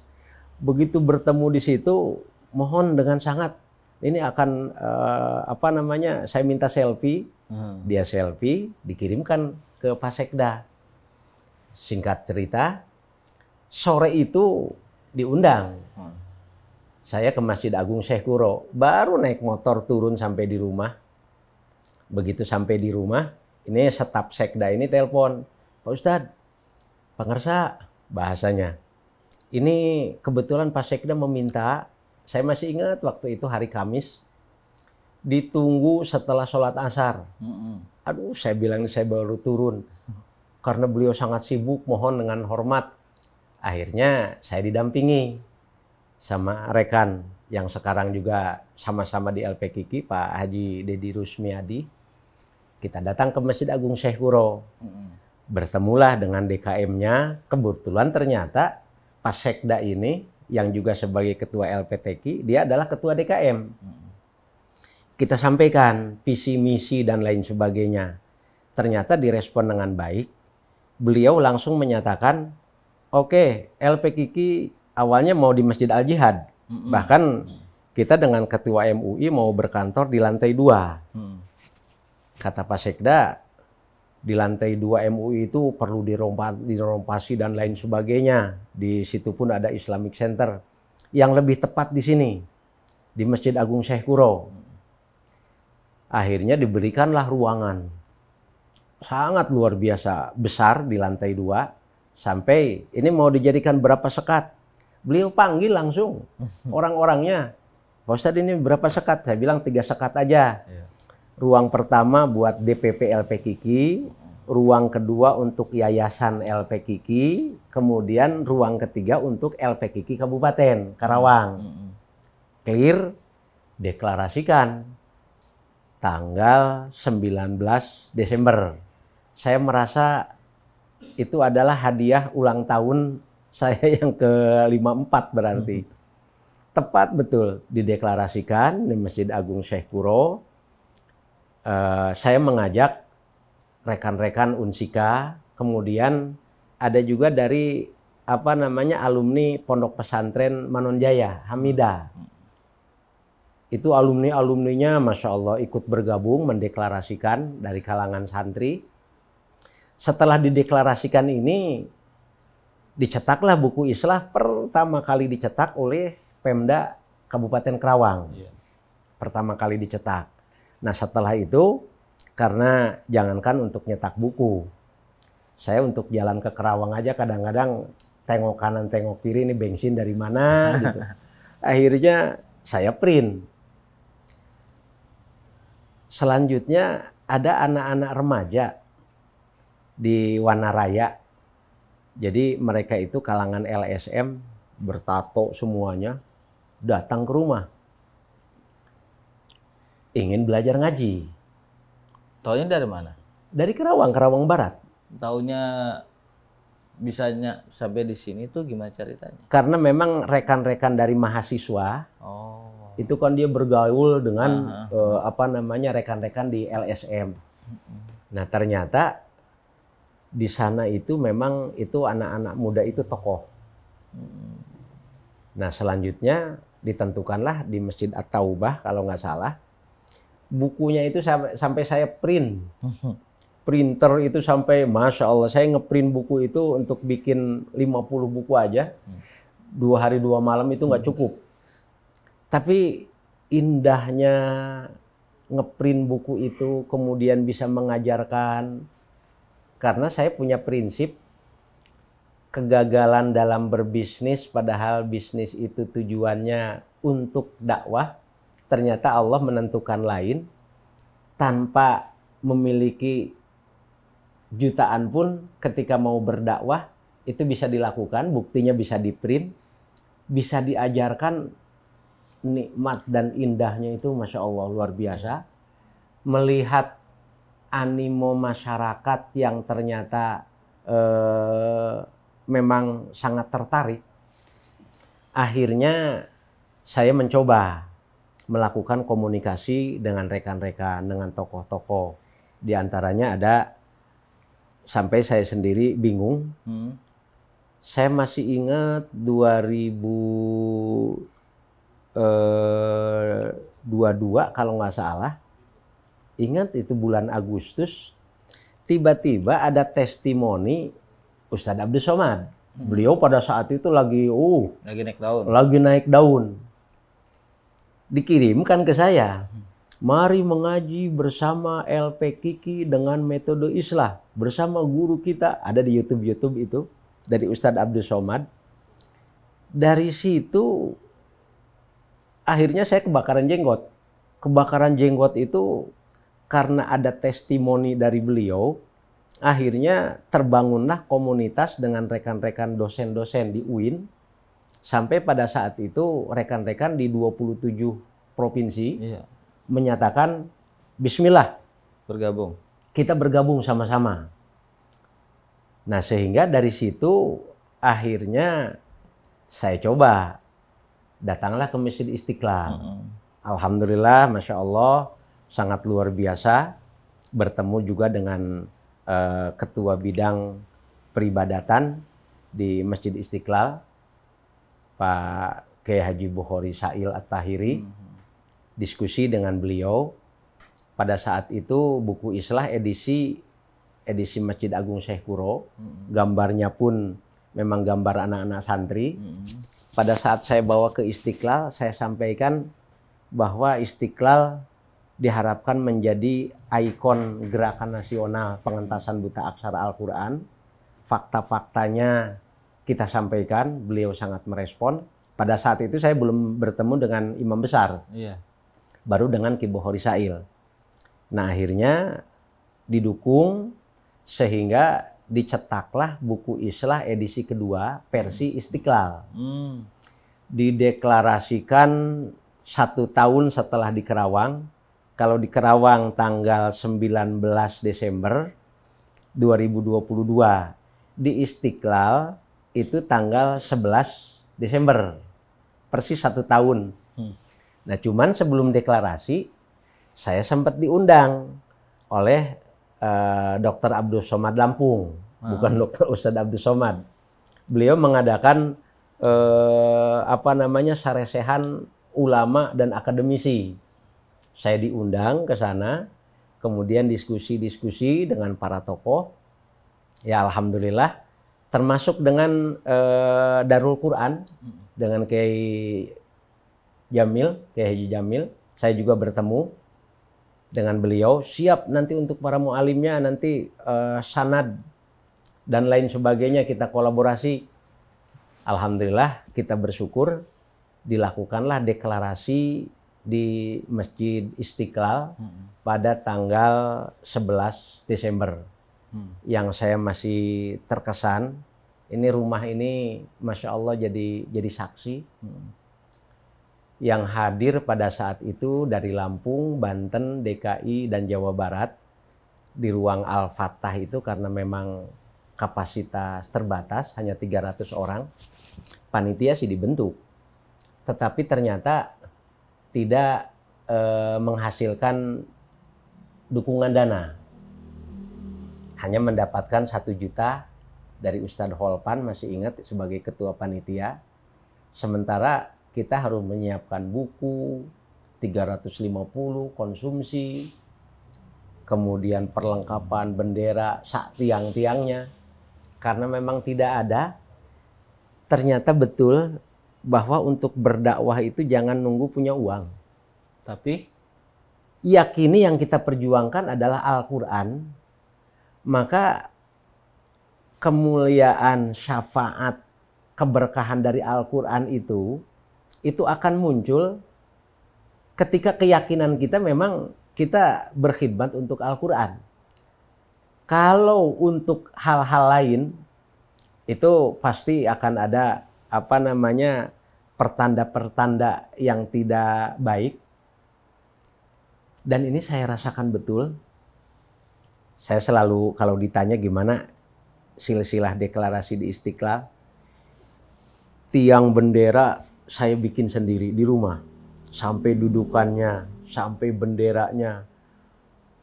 Begitu bertemu di situ, mohon dengan sangat, ini akan saya minta selfie, dia selfie, dikirimkan ke Pak Sekda. Singkat cerita, sore itu diundang. Saya ke Masjid Agung Syekh Kuro, baru naik motor turun sampai di rumah. Begitu sampai di rumah, ini staf Sekda ini telepon, Pak Ustadz, Pak Ngersa, bahasanya. Ini kebetulan Pak Sekda meminta, saya masih ingat waktu itu hari Kamis, ditunggu setelah sholat asar. Aduh, saya bilang saya baru turun. Karena beliau sangat sibuk, mohon dengan hormat. Akhirnya saya didampingi sama rekan yang sekarang juga sama-sama di LP Kiki, Pak Haji Dedi Rusmiadi. Kita datang ke Masjid Agung Syekh Kuro. Bertemulah dengan DKM-nya. Kebetulan ternyata Pak Sekda ini yang juga sebagai ketua LPTQ, dia adalah ketua DKM. Kita sampaikan visi, misi, dan lain sebagainya. Ternyata direspon dengan baik. Beliau langsung menyatakan, oke, LPKK awalnya mau di Masjid Al-Jihad. Bahkan kita dengan ketua MUI mau berkantor di lantai 2. Kata Pak Sekda, di lantai 2 MUI itu perlu dirompasi dan lain sebagainya. Di situ pun ada Islamic Center. Yang lebih tepat di sini. di Masjid Agung Syekh Kuro. Akhirnya diberikanlah ruangan sangat luar biasa besar di lantai 2, sampai ini mau dijadikan berapa sekat. Beliau panggil langsung orang-orangnya, Pak Ustadz ini berapa sekat? Saya bilang 3 sekat aja. Ruang pertama buat DPP LP Kiki, ruang kedua untuk Yayasan LP Kiki, kemudian ruang ketiga untuk LP Kiki Kabupaten Karawang. Clear, deklarasikan tanggal 19 Desember. Saya merasa itu adalah hadiah ulang tahun saya yang ke-54 berarti. Tepat betul dideklarasikan di Masjid Agung Syekh Kuro. Saya mengajak rekan-rekan Unsika, kemudian ada juga dari alumni Pondok Pesantren Manonjaya, Hamidah. Itu alumninya Masya Allah ikut bergabung mendeklarasikan dari kalangan santri. Setelah dideklarasikan ini, dicetaklah buku Islah pertama kali dicetak oleh Pemda Kabupaten Karawang. Pertama kali dicetak. Nah setelah itu, karena jangankan untuk nyetak buku, saya untuk jalan ke Karawang aja kadang-kadang tengok kanan tengok kiri ini bensin dari mana gitu. Akhirnya saya print. Selanjutnya ada anak-anak remaja di Wanaraya. Jadi mereka itu kalangan LSM, bertato semuanya, datang ke rumah. Ingin belajar ngaji. Taunya dari mana? Dari Karawang, Karawang Barat. Taunya bisanya sampai di sini tuh gimana ceritanya? Karena memang rekan-rekan dari mahasiswa, itu kan dia bergaul dengan rekan-rekan di LSM. Nah ternyata di sana itu memang itu anak-anak muda itu tokoh. Nah selanjutnya ditentukanlah di Masjid At-Taubah kalau nggak salah. Bukunya itu sampai saya print. Printer itu sampai Masya Allah saya ngeprint buku itu untuk bikin 50 buku aja. 2 hari 2 malam itu nggak cukup. Tapi indahnya ngeprint buku itu kemudian bisa mengajarkan. Karena saya punya prinsip kegagalan dalam berbisnis padahal bisnis itu tujuannya untuk dakwah. Ternyata Allah menentukan lain. Tanpa memiliki jutaan pun ketika mau berdakwah itu bisa dilakukan. Buktinya bisa di-print, bisa diajarkan. Nikmat dan indahnya itu Masya Allah luar biasa. Melihat animo masyarakat yang ternyata memang sangat tertarik. Akhirnya saya mencoba melakukan komunikasi dengan rekan-rekan, dengan tokoh-tokoh. Di antaranya ada, sampai saya sendiri bingung. Saya masih ingat 2022 kalau nggak salah. Ingat itu bulan Agustus. Tiba-tiba ada testimoni Ustadz Abdus Somad. Beliau pada saat itu lagi naik daun. Lagi naik daun. Dikirimkan ke saya. Mari mengaji bersama LP Kiki dengan metode Islah. Bersama guru kita. Ada di YouTube itu. Dari Ustadz Abdus Somad. Dari situ akhirnya saya kebakaran jenggot. Kebakaran jenggot itu karena ada testimoni dari beliau. Akhirnya terbangunlah komunitas dengan rekan-rekan dosen-dosen di UIN. Sampai pada saat itu rekan-rekan di 27 provinsi menyatakan Bismillah bergabung. Kita bergabung sama-sama. Nah sehingga dari situ akhirnya saya coba datanglah ke Masjid Istiqlal. Alhamdulillah Masya Allah sangat luar biasa bertemu juga dengan ketua bidang peribadatan di Masjid Istiqlal Pak Kiai Haji Bukhari Sail At-Tahiri. Diskusi dengan beliau. Pada saat itu buku Islah edisi Masjid Agung Syekh Kuro. Gambarnya pun memang gambar anak-anak santri. Pada saat saya bawa ke Istiqlal, saya sampaikan bahwa Istiqlal diharapkan menjadi ikon gerakan nasional pengentasan buta aksara Al-Quran. Fakta-faktanya kita sampaikan, beliau sangat merespon. Pada saat itu saya belum bertemu dengan imam besar, baru dengan Ki Bohori Sail. Nah akhirnya didukung sehingga dicetaklah buku Islah edisi kedua versi Istiqlal. Dideklarasikan 1 tahun setelah di Kerawang. Kalau di Kerawang tanggal 19 Desember 2022. Di Istiqlal itu tanggal 11 Desember. Persis 1 tahun. Nah cuman sebelum deklarasi, saya sempat diundang oleh Dr. Abdul Somad Lampung, bukan Dr. Ustadz Abdul Somad. Beliau mengadakan saresehan ulama dan akademisi. Saya diundang ke sana, kemudian diskusi-diskusi dengan para tokoh. Ya alhamdulillah, termasuk dengan Darul Quran, dengan Kiai Haji Jamil, saya juga bertemu dengan beliau, siap nanti untuk para mualimnya, nanti sanad dan lain sebagainya kita kolaborasi. Alhamdulillah kita bersyukur dilakukanlah deklarasi di Masjid Istiqlal pada tanggal 11 Desember. Yang saya masih terkesan, ini rumah ini Masya Allah jadi saksi. Yang hadir pada saat itu dari Lampung, Banten, DKI, dan Jawa Barat di ruang Al-Fatah itu karena memang kapasitas terbatas, hanya 300 orang, panitia sih dibentuk. Tetapi ternyata tidak menghasilkan dukungan dana. Hanya mendapatkan 1 juta dari Ustadz Holpan, masih ingat, sebagai ketua panitia. Sementara kita harus menyiapkan buku, 350 konsumsi, kemudian perlengkapan bendera, tiang-tiangnya. Karena memang tidak ada, ternyata betul bahwa untuk berdakwah itu jangan nunggu punya uang. Tapi yakini yang kita perjuangkan adalah Al-Quran, maka kemuliaan, syafaat, keberkahan dari Al-Quran itu akan muncul ketika keyakinan kita memang kita berkhidmat untuk Al-Quran. Kalau untuk hal-hal lain, itu pasti akan ada pertanda-pertanda yang tidak baik. Dan ini saya rasakan betul. Saya selalu kalau ditanya gimana silsilah deklarasi di Istiqlal, tiang bendera saya bikin sendiri di rumah, sampai dudukannya, sampai benderanya.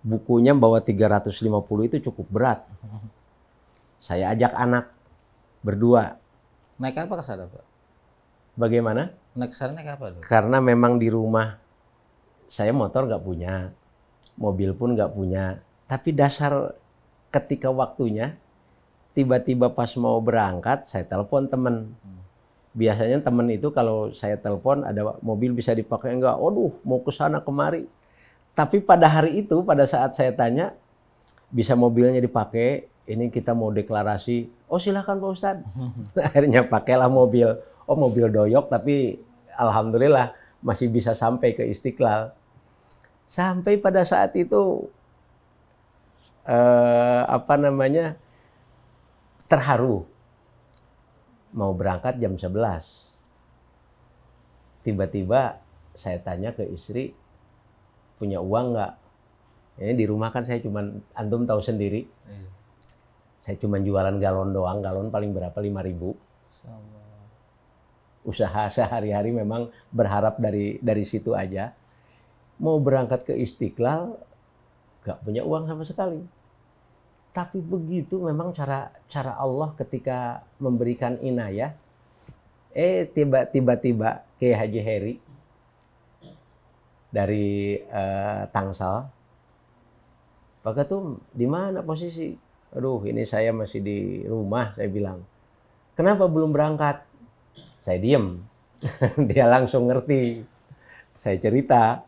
Bukunya bawa 350 itu cukup berat. Saya ajak anak berdua. Naik apa ke sana, Pak? Bagaimana? Naik ke sana naik apa? Karena memang di rumah saya motor nggak punya, mobil pun nggak punya. Tapi dasar ketika waktunya, tiba-tiba pas mau berangkat, saya telepon teman. Biasanya teman itu kalau saya telepon ada mobil bisa dipakai enggak? Waduh, mau ke sana kemari. Tapi pada hari itu, pada saat saya tanya, bisa mobilnya dipakai, ini kita mau deklarasi. Oh silakan Pak Ustadz. Akhirnya pakailah mobil. Oh mobil doyok, tapi alhamdulillah masih bisa sampai ke Istiqlal. Sampai pada saat itu, terharu. Mau berangkat jam 11. Tiba-tiba saya tanya ke istri, punya uang nggak? Ini di rumah kan saya cuman, antum tahu sendiri. Saya cuman jualan galon doang, galon paling berapa? 5.000. Usaha sehari-hari memang berharap dari situ aja. Mau berangkat ke Istiqlal, nggak punya uang sama sekali. Tapi begitu memang cara Allah ketika memberikan inayah. Tiba-tiba Kiai Haji Heri dari Tangsel. Pak Ketum, di mana posisi? Aduh, ini saya masih di rumah, saya bilang. Kenapa belum berangkat? Saya diem. Dia langsung ngerti. Saya cerita,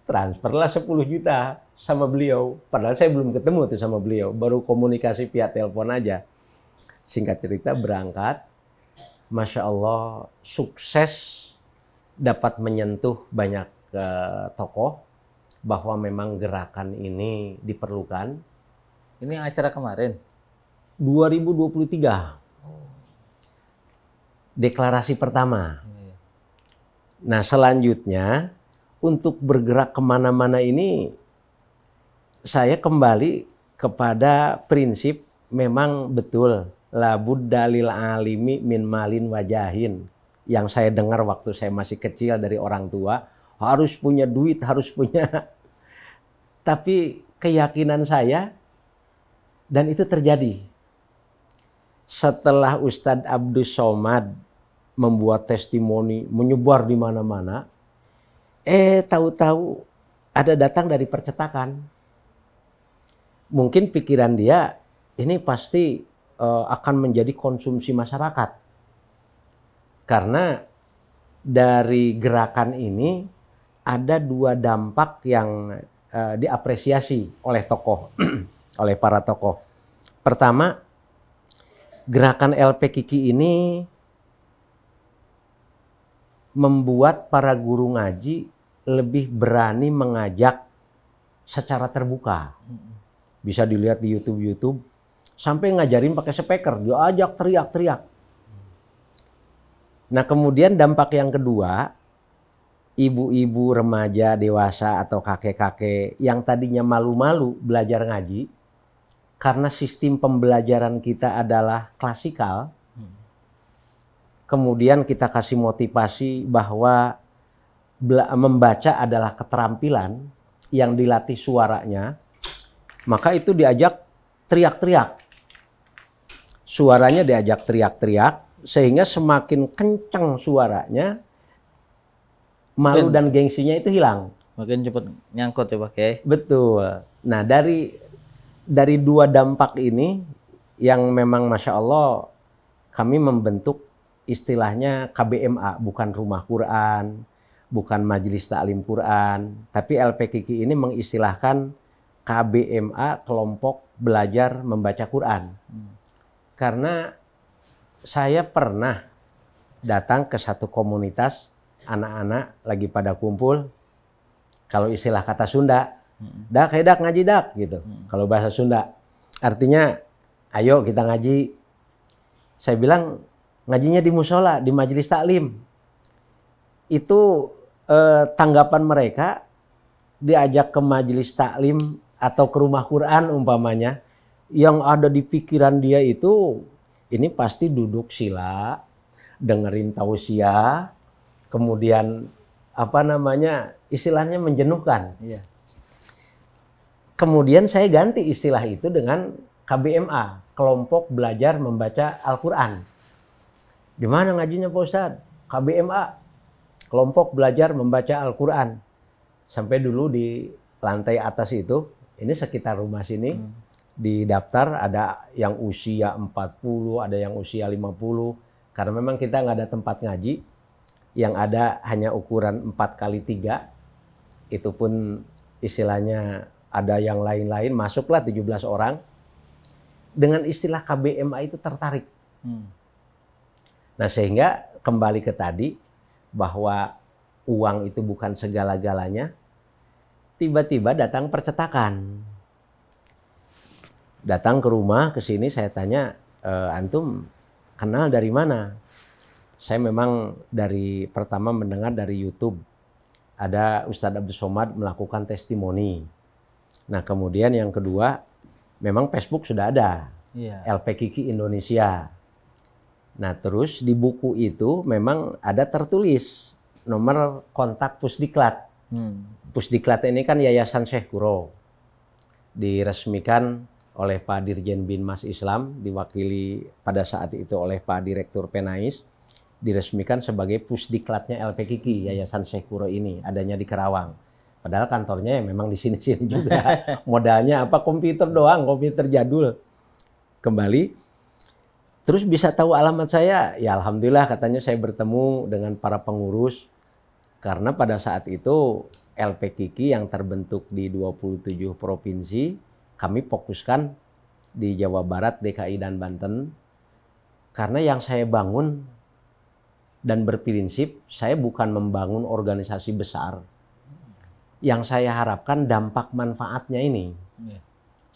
transferlah 10 juta sama beliau. Padahal saya belum ketemu tuh sama beliau, baru komunikasi via telepon aja. Singkat cerita berangkat, Masya Allah sukses, dapat menyentuh banyak tokoh bahwa memang gerakan ini diperlukan. Ini acara kemarin? 2023. Deklarasi pertama. Nah selanjutnya untuk bergerak kemana-mana ini saya kembali kepada prinsip memang betul la budda lil alimi min malin wajahin, yang saya dengar waktu saya masih kecil dari orang tua, harus punya duit, harus punya. Tapi keyakinan saya, dan itu terjadi setelah Ustadz Abdus Somad membuat testimoni menyebar di mana-mana, tahu-tahu ada datang dari percetakan. Mungkin pikiran dia ini pasti akan menjadi konsumsi masyarakat, karena dari gerakan ini ada dua dampak yang diapresiasi oleh tokoh, oleh para tokoh. Pertama, gerakan LPKK ini membuat para guru ngaji lebih berani mengajak secara terbuka. Bisa dilihat di YouTube, sampai ngajarin pakai speaker, diajak teriak-teriak. Nah kemudian dampak yang kedua, ibu-ibu, remaja, dewasa atau kakek-kakek yang tadinya malu-malu belajar ngaji, karena sistem pembelajaran kita adalah klasikal, kemudian kita kasih motivasi bahwa membaca adalah keterampilan yang dilatih suaranya, maka itu diajak teriak-teriak. Suaranya diajak teriak-teriak, sehingga semakin kencang suaranya, malu dan gengsinya itu hilang. Makin cepat nyangkut ya Pak Kiai. Betul. Nah dari dua dampak ini yang memang Masya Allah kami membentuk istilahnya KBMA, bukan Rumah Quran, bukan Majelis Ta'lim Quran, tapi LPKK ini mengistilahkan KBMA, Kelompok Belajar Membaca Quran. Karena saya pernah datang ke satu komunitas, anak-anak lagi pada kumpul, kalau istilah kata Sunda, dak hedak ngaji dak gitu. Kalau bahasa Sunda, artinya ayo kita ngaji. Saya bilang ngajinya di musola, di majelis taklim. Itu tanggapan mereka, diajak ke majelis taklim atau ke rumah Quran umpamanya, yang ada di pikiran dia itu ini pasti duduk sila, dengerin tausiah, kemudian apa namanya istilahnya menjenuhkan. Iya. Kemudian saya ganti istilah itu dengan KBMA, Kelompok Belajar Membaca Al-Quran. Di mana ngajinya Pak Ustadz? KBMA, Kelompok Belajar Membaca Al-Quran. Sampai dulu di lantai atas itu, ini sekitar rumah sini, di daftar ada yang usia 40, ada yang usia 50. Karena memang kita nggak ada tempat ngaji, yang ada hanya ukuran 4x3. Itu pun istilahnya ada yang lain-lain, masuklah 17 orang. Dengan istilah KBMA itu tertarik. Nah sehingga kembali ke tadi, bahwa uang itu bukan segala-galanya. Tiba-tiba datang percetakan. Datang ke rumah, ke sini saya tanya, antum kenal dari mana? Saya memang dari pertama mendengar dari YouTube. Ada Ustadz Abdus Somad melakukan testimoni. Nah kemudian yang kedua, memang Facebook sudah ada. LPKK Indonesia. Nah terus di buku itu memang ada tertulis nomor kontak Pusdiklat. Pusdiklat ini kan Yayasan Syekh Kuro. Diresmikan oleh Pak Dirjen Binmas Islam, diwakili pada saat itu oleh Pak Direktur Penais. Diresmikan sebagai Pusdiklatnya LPKK, Yayasan Syekh Kuro ini, adanya di Kerawang. Padahal kantornya ya memang di sini-sini juga. Modalnya apa? Komputer doang, komputer jadul. Kembali, terus bisa tahu alamat saya? Ya alhamdulillah katanya saya bertemu dengan para pengurus. Karena pada saat itu LPKIKI yang terbentuk di 27 provinsi, kami fokuskan di Jawa Barat, DKI, dan Banten. Karena yang saya bangun dan berprinsip, saya bukan membangun organisasi besar. Yang saya harapkan dampak manfaatnya ini.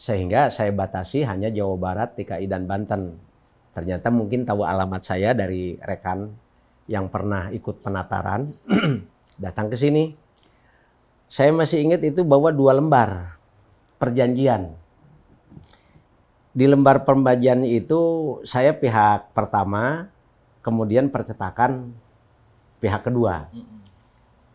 Sehingga saya batasi hanya Jawa Barat, DKI, dan Banten. Ternyata mungkin tahu alamat saya dari rekan yang pernah ikut penataran. Datang ke sini. Saya masih ingat itu bawa 2 lembar perjanjian. Di lembar perjanjian itu saya pihak pertama, kemudian percetakan pihak kedua.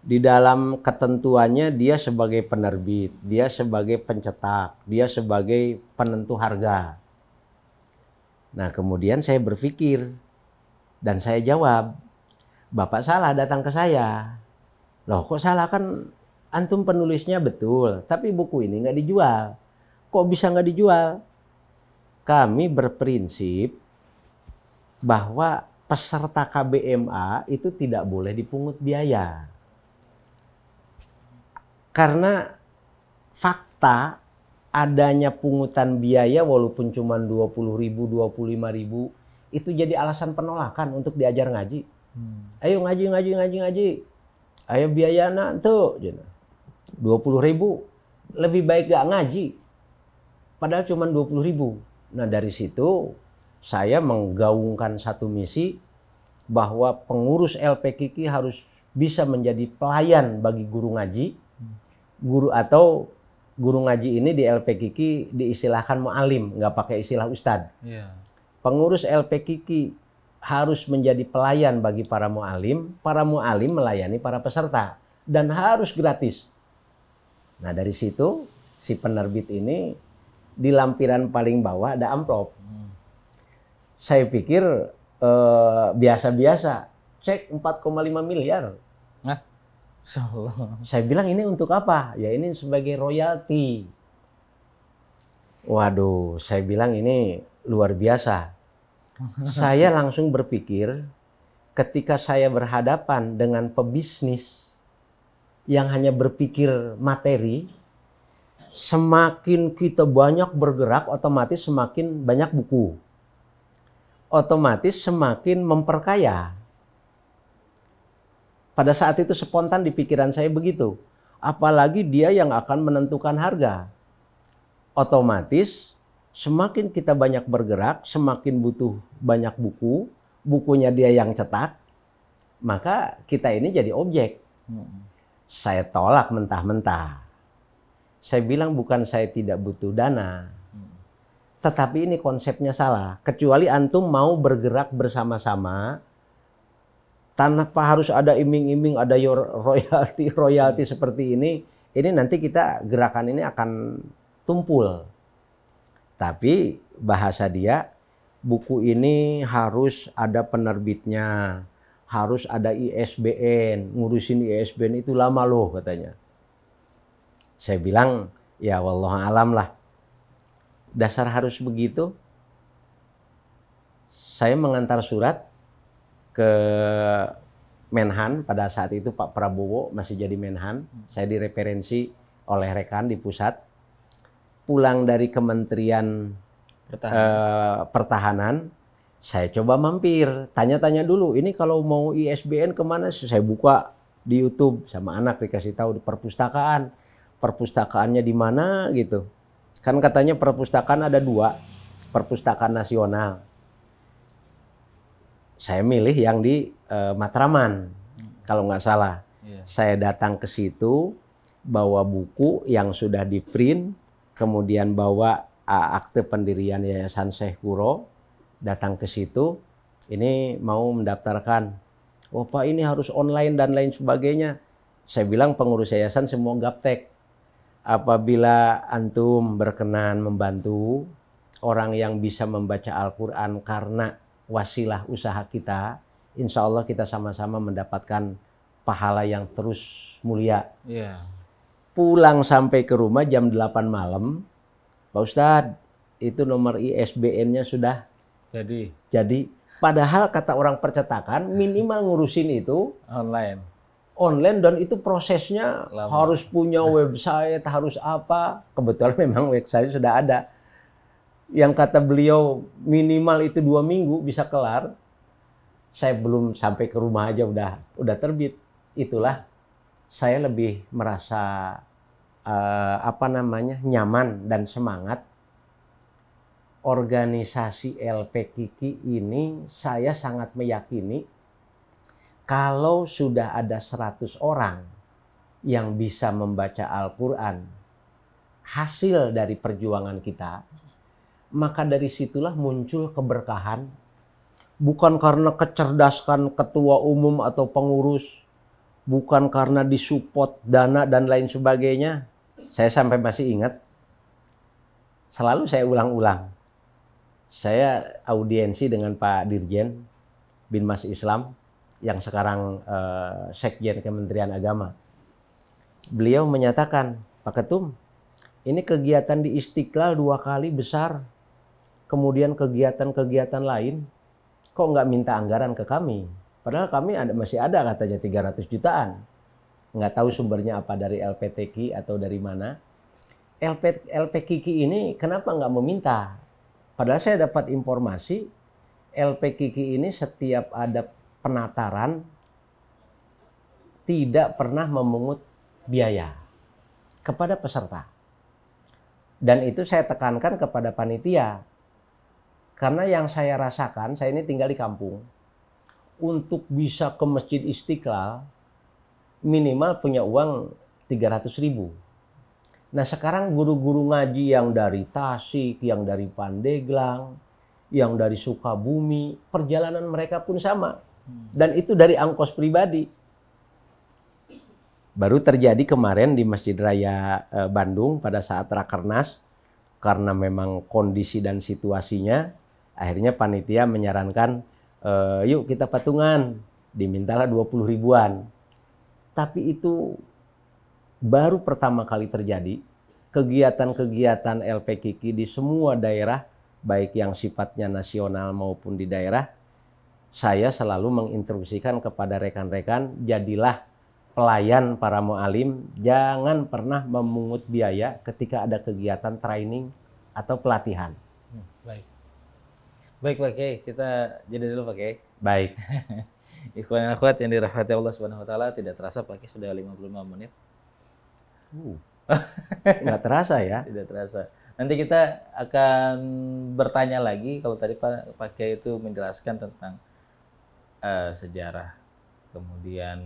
Di dalam ketentuannya dia sebagai penerbit, dia sebagai pencetak, dia sebagai penentu harga. Nah, kemudian saya berpikir dan saya jawab, Bapak salah datang ke saya. Loh, kok salah? Kan antum penulisnya betul, tapi buku ini nggak dijual. Kok bisa nggak dijual? Kami berprinsip bahwa peserta KBMA itu tidak boleh dipungut biaya. Karena fakta adanya pungutan biaya walaupun cuma 20.000, 25.000 itu jadi alasan penolakan untuk diajar ngaji. Ayo ngaji. Ayo biayana tuh 20.000, lebih baik gak ngaji. Padahal cuma 20.000. Nah, dari situ saya menggaungkan satu misi bahwa pengurus LPKIKI harus bisa menjadi pelayan bagi guru ngaji. Guru ngaji ini di LPKIKI diistilahkan mu'alim, nggak pakai istilah ustadz. Pengurus LPKIKI harus menjadi pelayan bagi para mu'alim melayani para peserta, dan harus gratis. Nah, dari situ si penerbit ini di lampiran paling bawah ada amplop. Saya pikir biasa-biasa, cek 4,5 miliar. Saya bilang ini untuk apa? Ya ini sebagai royalti. Waduh, saya bilang ini luar biasa. Saya langsung berpikir ketika saya berhadapan dengan pebisnis yang hanya berpikir materi, semakin kita banyak bergerak, otomatis semakin banyak buku. Otomatis semakin memperkaya. Pada saat itu spontan di pikiran saya begitu. Apalagi dia yang akan menentukan harga. Otomatis semakin kita banyak bergerak, semakin butuh banyak buku, bukunya dia yang cetak, maka kita ini jadi objek. Saya tolak mentah-mentah. Saya bilang bukan saya tidak butuh dana, tetapi ini konsepnya salah. Kecuali antum mau bergerak bersama-sama, tanpa harus ada iming-iming, ada royalti seperti ini nanti kita gerakan ini akan tumpul. Tapi bahasa dia, buku ini harus ada penerbitnya, harus ada ISBN, ngurusin ISBN itu lama loh katanya. Saya bilang, ya wallahualam lah, dasar harus begitu. Saya mengantar surat ke Menhan, pada saat itu Pak Prabowo masih jadi Menhan, saya direferensi oleh rekan di pusat. Pulang dari Kementerian Pertahanan, saya coba mampir, tanya-tanya dulu, ini kalau mau ISBN kemana? Saya buka di YouTube, sama anak dikasih tahu di perpustakaan, perpustakaannya di mana gitu. Kan katanya perpustakaan ada 2, perpustakaan nasional. Saya milih yang di Matraman, kalau nggak salah. Saya datang ke situ, bawa buku yang sudah di print, kemudian bawa akte pendirian Yayasan Syekh Guro, datang ke situ, ini mau mendaftarkan. Oh Pak, ini harus online dan lain sebagainya. Saya bilang pengurus yayasan semua gaptek. Apabila antum berkenan membantu orang yang bisa membaca Al-Quran karena wasilah usaha kita, insya Allah kita sama-sama mendapatkan pahala yang terus mulia. Pulang sampai ke rumah jam 8 malam, Pak Ustadz, itu nomor ISBN-nya sudah jadi. Padahal kata orang percetakan minimal ngurusin itu online. online dan itu prosesnya harus punya website, harus apa. Kebetulan memang website sudah ada. Yang kata beliau minimal itu 2 minggu bisa kelar. Saya belum sampai ke rumah aja udah terbit. Itulah saya lebih merasa nyaman dan semangat. Organisasi LPKIKI ini saya sangat meyakini kalau sudah ada 100 orang yang bisa membaca Al-Quran, hasil dari perjuangan kita, maka dari situlah muncul keberkahan. Bukan karena kecerdasan ketua umum atau pengurus, bukan karena disupport dana dan lain sebagainya. Saya sampai masih ingat, selalu saya ulang-ulang. Saya audiensi dengan Pak Dirjen Binmas Islam yang sekarang Sekjen Kementerian Agama. Beliau menyatakan, Pak Ketum, ini kegiatan di Istiqlal 2 kali besar. Kemudian kegiatan-kegiatan lain, kok nggak minta anggaran ke kami? Padahal kami masih ada katanya 300 jutaan. Nggak tahu sumbernya apa, dari LPTKI atau dari mana. LPKIKI ini kenapa nggak meminta? Padahal saya dapat informasi LPKIKI ini setiap ada penataran tidak pernah memungut biaya kepada peserta. Dan itu saya tekankan kepada panitia. Karena yang saya rasakan, saya ini tinggal di kampung. Untuk bisa ke Masjid Istiqlal, minimal punya uang 300.000. Nah sekarang guru-guru ngaji yang dari Tasik, yang dari Pandeglang, yang dari Sukabumi, perjalanan mereka pun sama. Dan itu dari ongkos pribadi. Baru terjadi kemarin di Masjid Raya Bandung pada saat Rakernas, karena memang kondisi dan situasinya, akhirnya panitia menyarankan, yuk kita patungan, dimintalah 20 ribuan. Tapi itu baru pertama kali terjadi. Kegiatan-kegiatan LPKIKI di semua daerah, baik yang sifatnya nasional maupun di daerah, saya selalu menginstruksikan kepada rekan-rekan, jadilah pelayan para mu'alim, jangan pernah memungut biaya ketika ada kegiatan training atau pelatihan. Baik. Baik Pak Kiai, kita jadi dulu Pak Kiai. Baik. Ikhwan dan akhwat yang dirahmati Allah Subhanahu wa taala, tidak terasa Pak Kiai sudah 55 menit. Nggak terasa ya? Tidak terasa. Nanti kita akan bertanya lagi. Kalau tadi Pak Kiai itu menjelaskan tentang sejarah, kemudian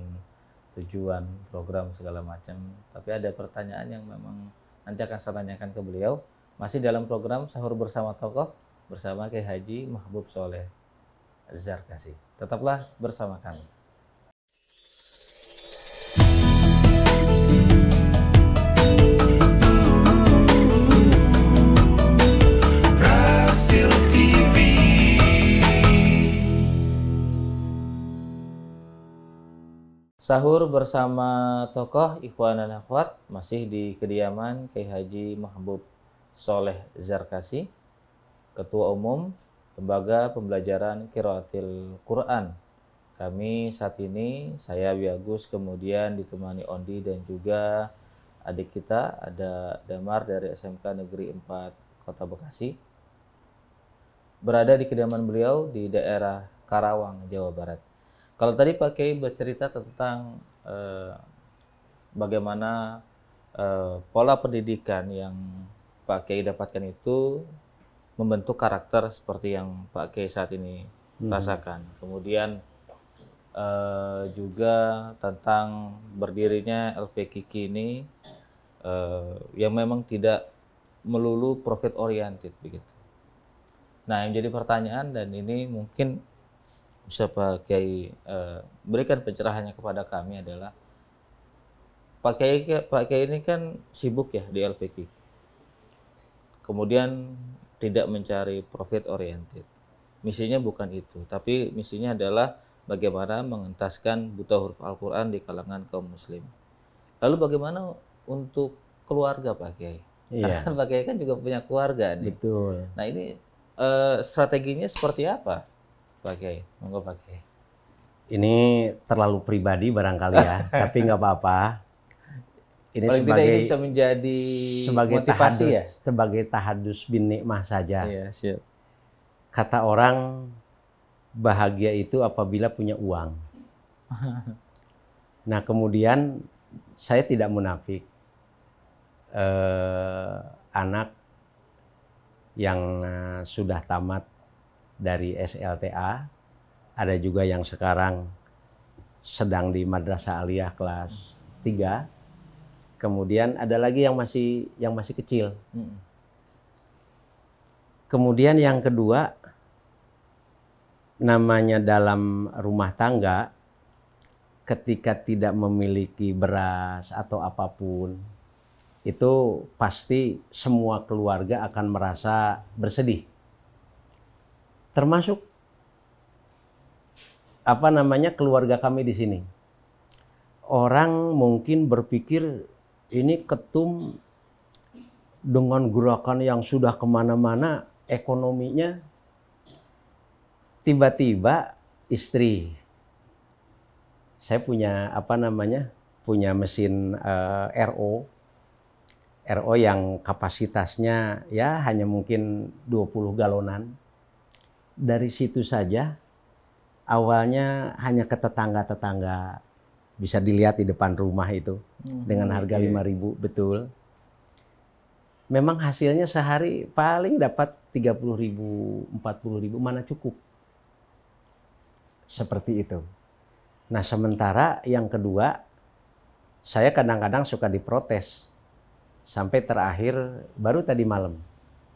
tujuan program segala macam. Tapi ada pertanyaan yang memang nanti akan saya tanyakan ke beliau. Masih dalam program Sahur Bersama Tokoh bersama Kiai Haji Mahbub Soleh Zarkasi. Tetaplah bersama kami. Sahur bersama tokoh Ikhwan dan Akhwat masih di kediaman Kiai Haji Mahbub Soleh Zarkasi, Ketua Umum Lembaga Pembelajaran Qiraatil Quran. Kami saat ini, saya Wiagus, kemudian ditemani Ondi dan juga adik kita ada Damar dari SMK Negeri 4 Kota Bekasi. Berada di kediaman beliau di daerah Karawang, Jawa Barat. Kalau tadi Pak Kiai bercerita tentang bagaimana pola pendidikan yang Pak Kiai dapatkan itu membentuk karakter seperti yang Pak Kiai saat ini rasakan. Kemudian juga tentang berdirinya LPKIKI ini yang memang tidak melulu profit oriented begitu. Nah, yang jadi pertanyaan dan ini mungkin bisa Pak Kiai berikan pencerahannya kepada kami adalah Pak Kiai ini kan sibuk ya di LPKIKI. Kemudian tidak mencari profit oriented. Misinya bukan itu, tapi misinya adalah bagaimana mengentaskan buta huruf Al-Qur'an di kalangan kaum muslim. Lalu bagaimana untuk keluarga Pak Kiai? Iya. Karena kan Pak Kiai kan juga punya keluarga nih. Betul. Nah, ini strateginya seperti apa? Pak Kiai, monggo Pak Kiai. Ini terlalu pribadi barangkali ya, tapi nggak apa-apa. Ini Paling tidak ini bisa menjadi sebagai motivasi tahadus, ya. sebagai tahadus bin nikmah saja. Iya, siap. Kata orang bahagia itu apabila punya uang. Nah kemudian saya tidak munafik. Anak yang sudah tamat dari SLTA, ada juga yang sekarang sedang di Madrasah Aliyah kelas 3. Kemudian ada lagi yang masih kecil. Kemudian yang kedua, namanya dalam rumah tangga, ketika tidak memiliki beras atau apapun, itu pasti semua keluarga akan merasa bersedih. Termasuk keluarga kami di sini. Orang mungkin berpikir ini ketum dengan gerakan yang sudah kemana-mana, ekonominya tiba-tiba istri. Saya punya punya mesin RO yang kapasitasnya ya hanya mungkin 20 galonan. Dari situ saja awalnya hanya ke tetangga-tetangga, bisa dilihat di depan rumah itu dengan harga 5.000, betul. Memang hasilnya sehari paling dapat 30.000, 40.000, mana cukup. Seperti itu. Nah sementara yang kedua, saya kadang-kadang suka diprotes. Sampai terakhir, baru tadi malam,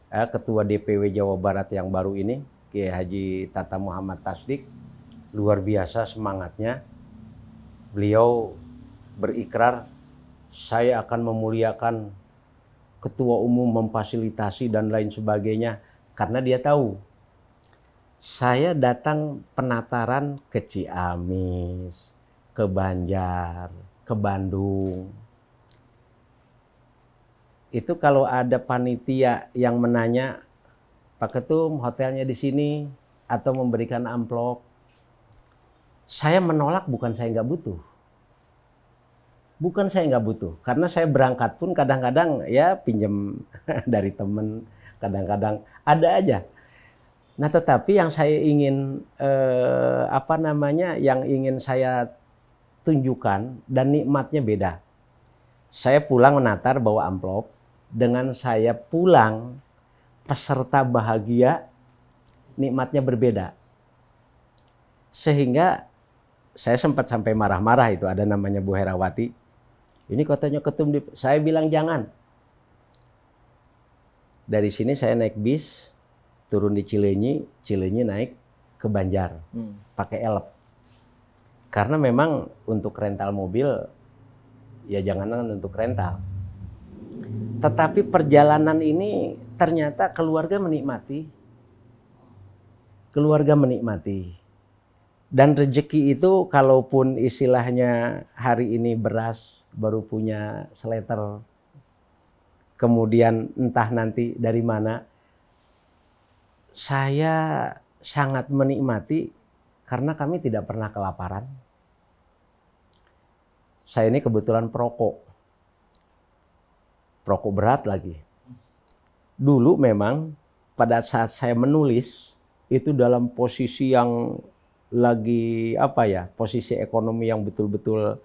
Ketua DPW Jawa Barat yang baru ini, Kiai Haji Tata Muhammad Tasdik, luar biasa semangatnya. Beliau berikrar, saya akan memuliakan ketua umum, memfasilitasi dan lain sebagainya. Karena dia tahu, saya datang penataran ke Ciamis, ke Banjar, ke Bandung. Itu kalau ada panitia yang menanya, Pak Ketum hotelnya di sini, atau memberikan amplop, saya menolak, bukan saya nggak butuh. Bukan saya nggak butuh, karena saya berangkat pun kadang-kadang ya pinjam dari temen, kadang-kadang ada aja. Nah tetapi yang saya ingin, yang ingin saya tunjukkan dan nikmatnya beda. Saya pulang menatar bawa amplop, dengan saya pulang peserta bahagia, nikmatnya berbeda. Sehingga saya sempat sampai marah-marah, itu ada namanya Bu Herawati. Ini katanya ketum, saya bilang jangan. Dari sini saya naik bis, turun di Cileunyi, Cileunyi naik ke Banjar, pakai elep. Karena memang untuk rental mobil, ya jangankan untuk rental. Tetapi perjalanan ini ternyata keluarga menikmati. Keluarga menikmati. Dan rezeki itu kalaupun istilahnya hari ini beras baru punya seleter, kemudian entah nanti dari mana, saya sangat menikmati karena kami tidak pernah kelaparan. Saya ini kebetulan perokok berat lagi. Dulu memang pada saat saya menulis itu dalam posisi yang lagi posisi ekonomi yang betul-betul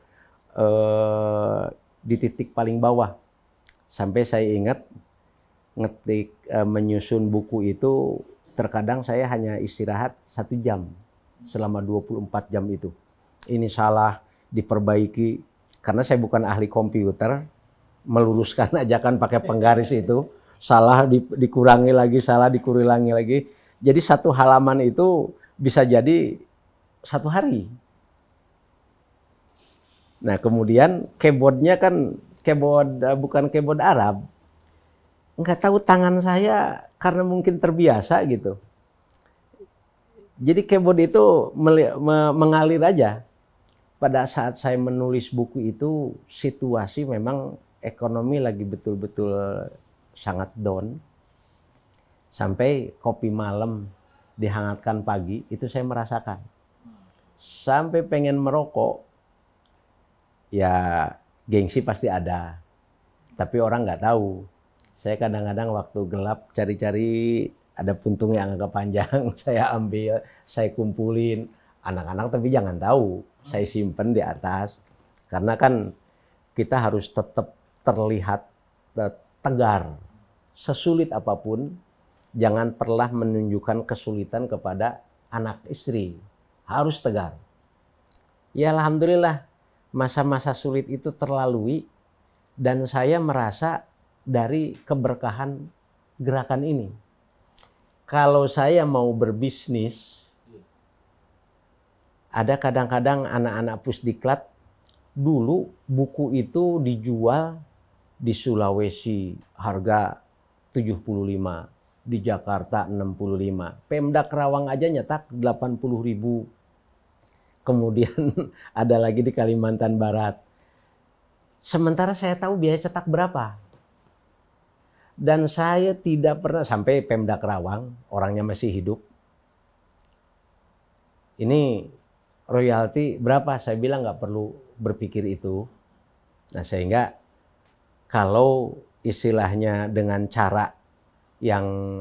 di titik paling bawah. Sampai saya ingat ngetik menyusun buku itu terkadang saya hanya istirahat 1 jam selama 24 jam itu. Ini salah, diperbaiki, karena saya bukan ahli komputer, meluruskan aja kan pakai penggaris itu, salah dikurangi lagi, salah dikurangi lagi. Jadi 1 halaman itu bisa jadi 1 hari. Nah kemudian keyboardnya kan bukan keyboard Arab. Nggak tahu tangan saya karena mungkin terbiasa gitu. Jadi keyboard itu mengalir aja. Pada saat saya menulis buku itu, situasi memang ekonomi lagi betul-betul sangat down. Sampai kopi malam dihangatkan pagi, itu saya merasakan. sampai pengen merokok, ya gengsi pasti ada. Tapi orang nggak tahu. Saya kadang-kadang waktu gelap cari-cari ada puntung yang agak panjang, saya ambil, saya kumpulin. Anak-anak tapi jangan tahu, saya simpen di atas. Karena kan kita harus tetap terlihat tegar. Sesulit apapun, jangan pernah menunjukkan kesulitan kepada anak istri. Harus tegar. Ya alhamdulillah, masa-masa sulit itu terlalui dan saya merasa dari keberkahan gerakan ini. Kalau saya mau berbisnis, ada kadang-kadang anak-anak Pusdiklat dulu buku itu dijual di Sulawesi harga 75, di Jakarta 65. Pemda Kerawang aja nyetak 80.000. Kemudian ada lagi di Kalimantan Barat. Sementara saya tahu biaya cetak berapa. Dan saya tidak pernah, sampai Pemda Kerawang, orangnya masih hidup. Ini royalti berapa? Saya bilang nggak perlu berpikir itu. Nah sehingga kalau istilahnya dengan cara yang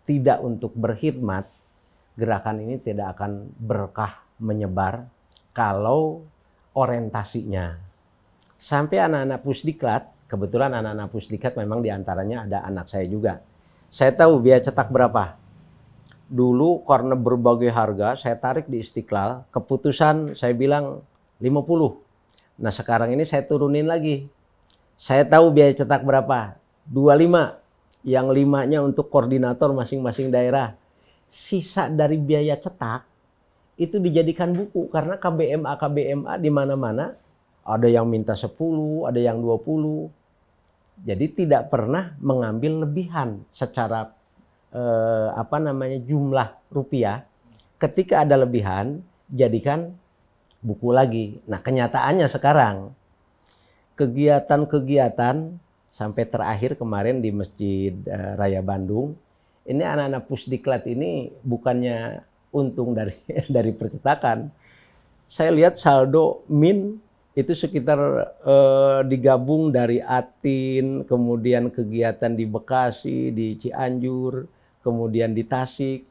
tidak untuk berkhidmat, gerakan ini tidak akan berkah menyebar kalau orientasinya. Sampai anak-anak Pusdiklat, kebetulan anak-anak Pusdiklat memang diantaranya ada anak saya juga. Saya tahu biaya cetak berapa. Dulu karena berbagai harga saya tarik di Istiqlal, keputusan saya bilang 50. Nah sekarang ini saya turunin lagi. Saya tahu biaya cetak berapa, 25. Yang 5-nya untuk koordinator masing-masing daerah. Sisa dari biaya cetak itu dijadikan buku karena KBMA di mana-mana ada yang minta 10, ada yang 20. Jadi tidak pernah mengambil lebihan secara jumlah rupiah. Ketika ada lebihan, jadikan buku lagi. Nah, kenyataannya sekarang kegiatan-kegiatan sampai terakhir kemarin di Masjid Raya Bandung, ini anak-anak Pusdiklat ini bukannya untung dari percetakan. Saya lihat saldo min itu sekitar digabung dari Atin, kemudian kegiatan di Bekasi, di Cianjur, kemudian di Tasik,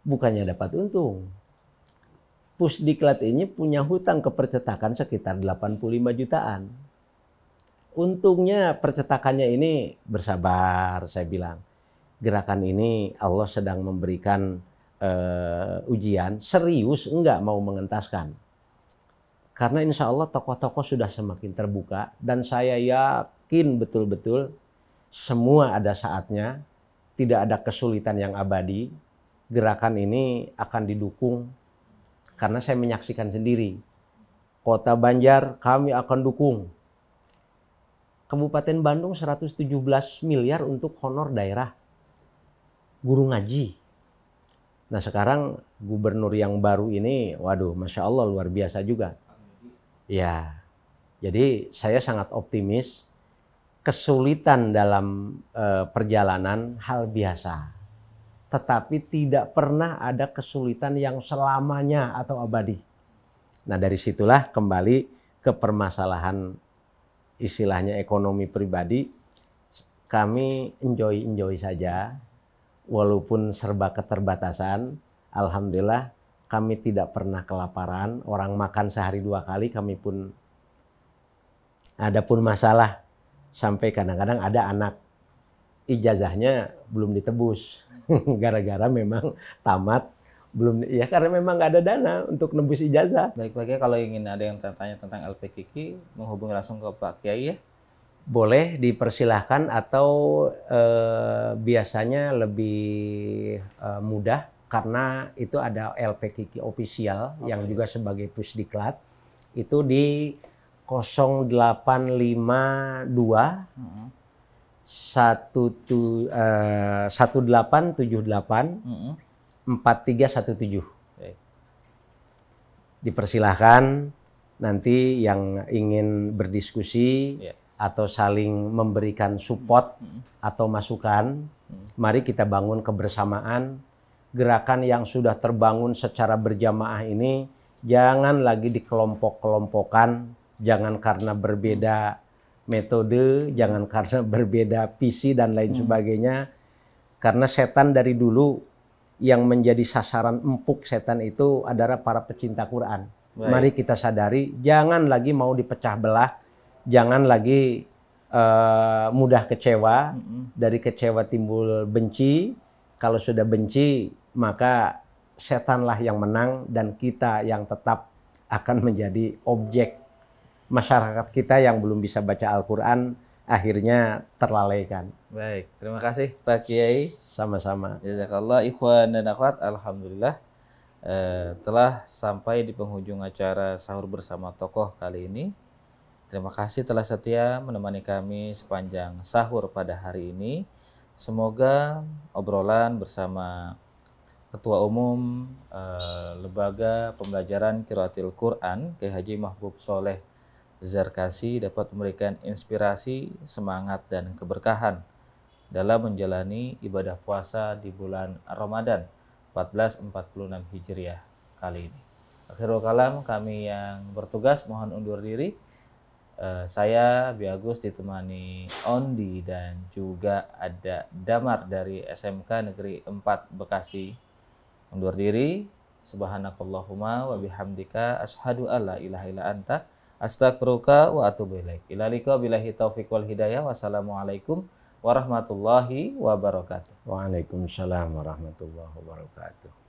bukannya dapat untung. Pusdiklat ini punya hutang ke percetakan sekitar 85 jutaan. Untungnya percetakannya ini bersabar, saya bilang. Gerakan ini Allah sedang memberikan ujian, serius enggak mau mengentaskan. Karena insya Allah tokoh-tokoh sudah semakin terbuka dan saya yakin betul-betul semua ada saatnya, tidak ada kesulitan yang abadi. Gerakan ini akan didukung karena saya menyaksikan sendiri. Kota Banjar kami akan dukung. Kabupaten Bandung 117 miliar untuk honor daerah guru ngaji. Nah sekarang gubernur yang baru ini, waduh Masya Allah luar biasa juga. Ya, jadi saya sangat optimis. Kesulitan dalam perjalanan hal biasa. Tetapi tidak pernah ada kesulitan yang selamanya atau abadi. Nah dari situlah kembali ke permasalahan istilahnya ekonomi pribadi. Kami enjoy saja. Walaupun serba keterbatasan, alhamdulillah kami tidak pernah kelaparan. Orang makan sehari 2 kali, kami pun ada pun masalah. Sampai kadang-kadang ada anak ijazahnya belum ditebus. Gara-gara memang tamat, belum, ya karena memang nggak ada dana untuk nebus ijazah. Baik-baiknya kalau ingin ada yang tanya tentang LP Kiki, menghubungi langsung ke Pak Kiai ya? Boleh dipersilahkan atau biasanya lebih mudah karena itu ada LP Kiki official yang juga sebagai Pusdiklat itu di 0852 1878 4317. Dipersilahkan nanti yang ingin berdiskusi atau saling memberikan support atau masukan, mari kita bangun kebersamaan gerakan yang sudah terbangun secara berjamaah ini jangan lagi dikelompok-kelompokkan, jangan karena berbeda metode, jangan karena berbeda visi dan lain sebagainya. Karena setan dari dulu yang menjadi sasaran empuk setan itu adalah para pecinta Quran. Baik. Mari kita sadari, jangan lagi mau dipecah belah, jangan lagi mudah kecewa. Dari kecewa timbul benci. Kalau sudah benci, maka setanlah yang menang dan kita yang tetap akan menjadi objek. Masyarakat kita yang belum bisa baca Al-Quran akhirnya terlalaikan. Baik, terima kasih Pak Kiai. Sama-sama. Jazakallah ikhwan dan akhwat. Alhamdulillah telah sampai di penghujung acara sahur bersama tokoh kali ini. Terima kasih telah setia menemani kami sepanjang sahur pada hari ini. Semoga obrolan bersama Ketua Umum Lembaga Pembelajaran Qiraatil Quran Kiai Haji Mahbub Soleh Zarkasi dapat memberikan inspirasi, semangat, dan keberkahan dalam menjalani ibadah puasa di bulan Ramadan 1446 Hijriah kali ini. Akhirul kalam, kami yang bertugas mohon undur diri. Saya Bi Agus ditemani Ondi dan juga ada Damar dari SMK Negeri 4 Bekasi. Undur diri. Subhanakallahumma wa bihamdika asyhadu alla ilaha illa anta astaghfiruka wa atubu ilaik. Ila liqa billahi taufiq wal hidayah. Wassalamualaikum warahmatullahi wabarakatuh. Waalaikumsalam warahmatullahi wabarakatuh.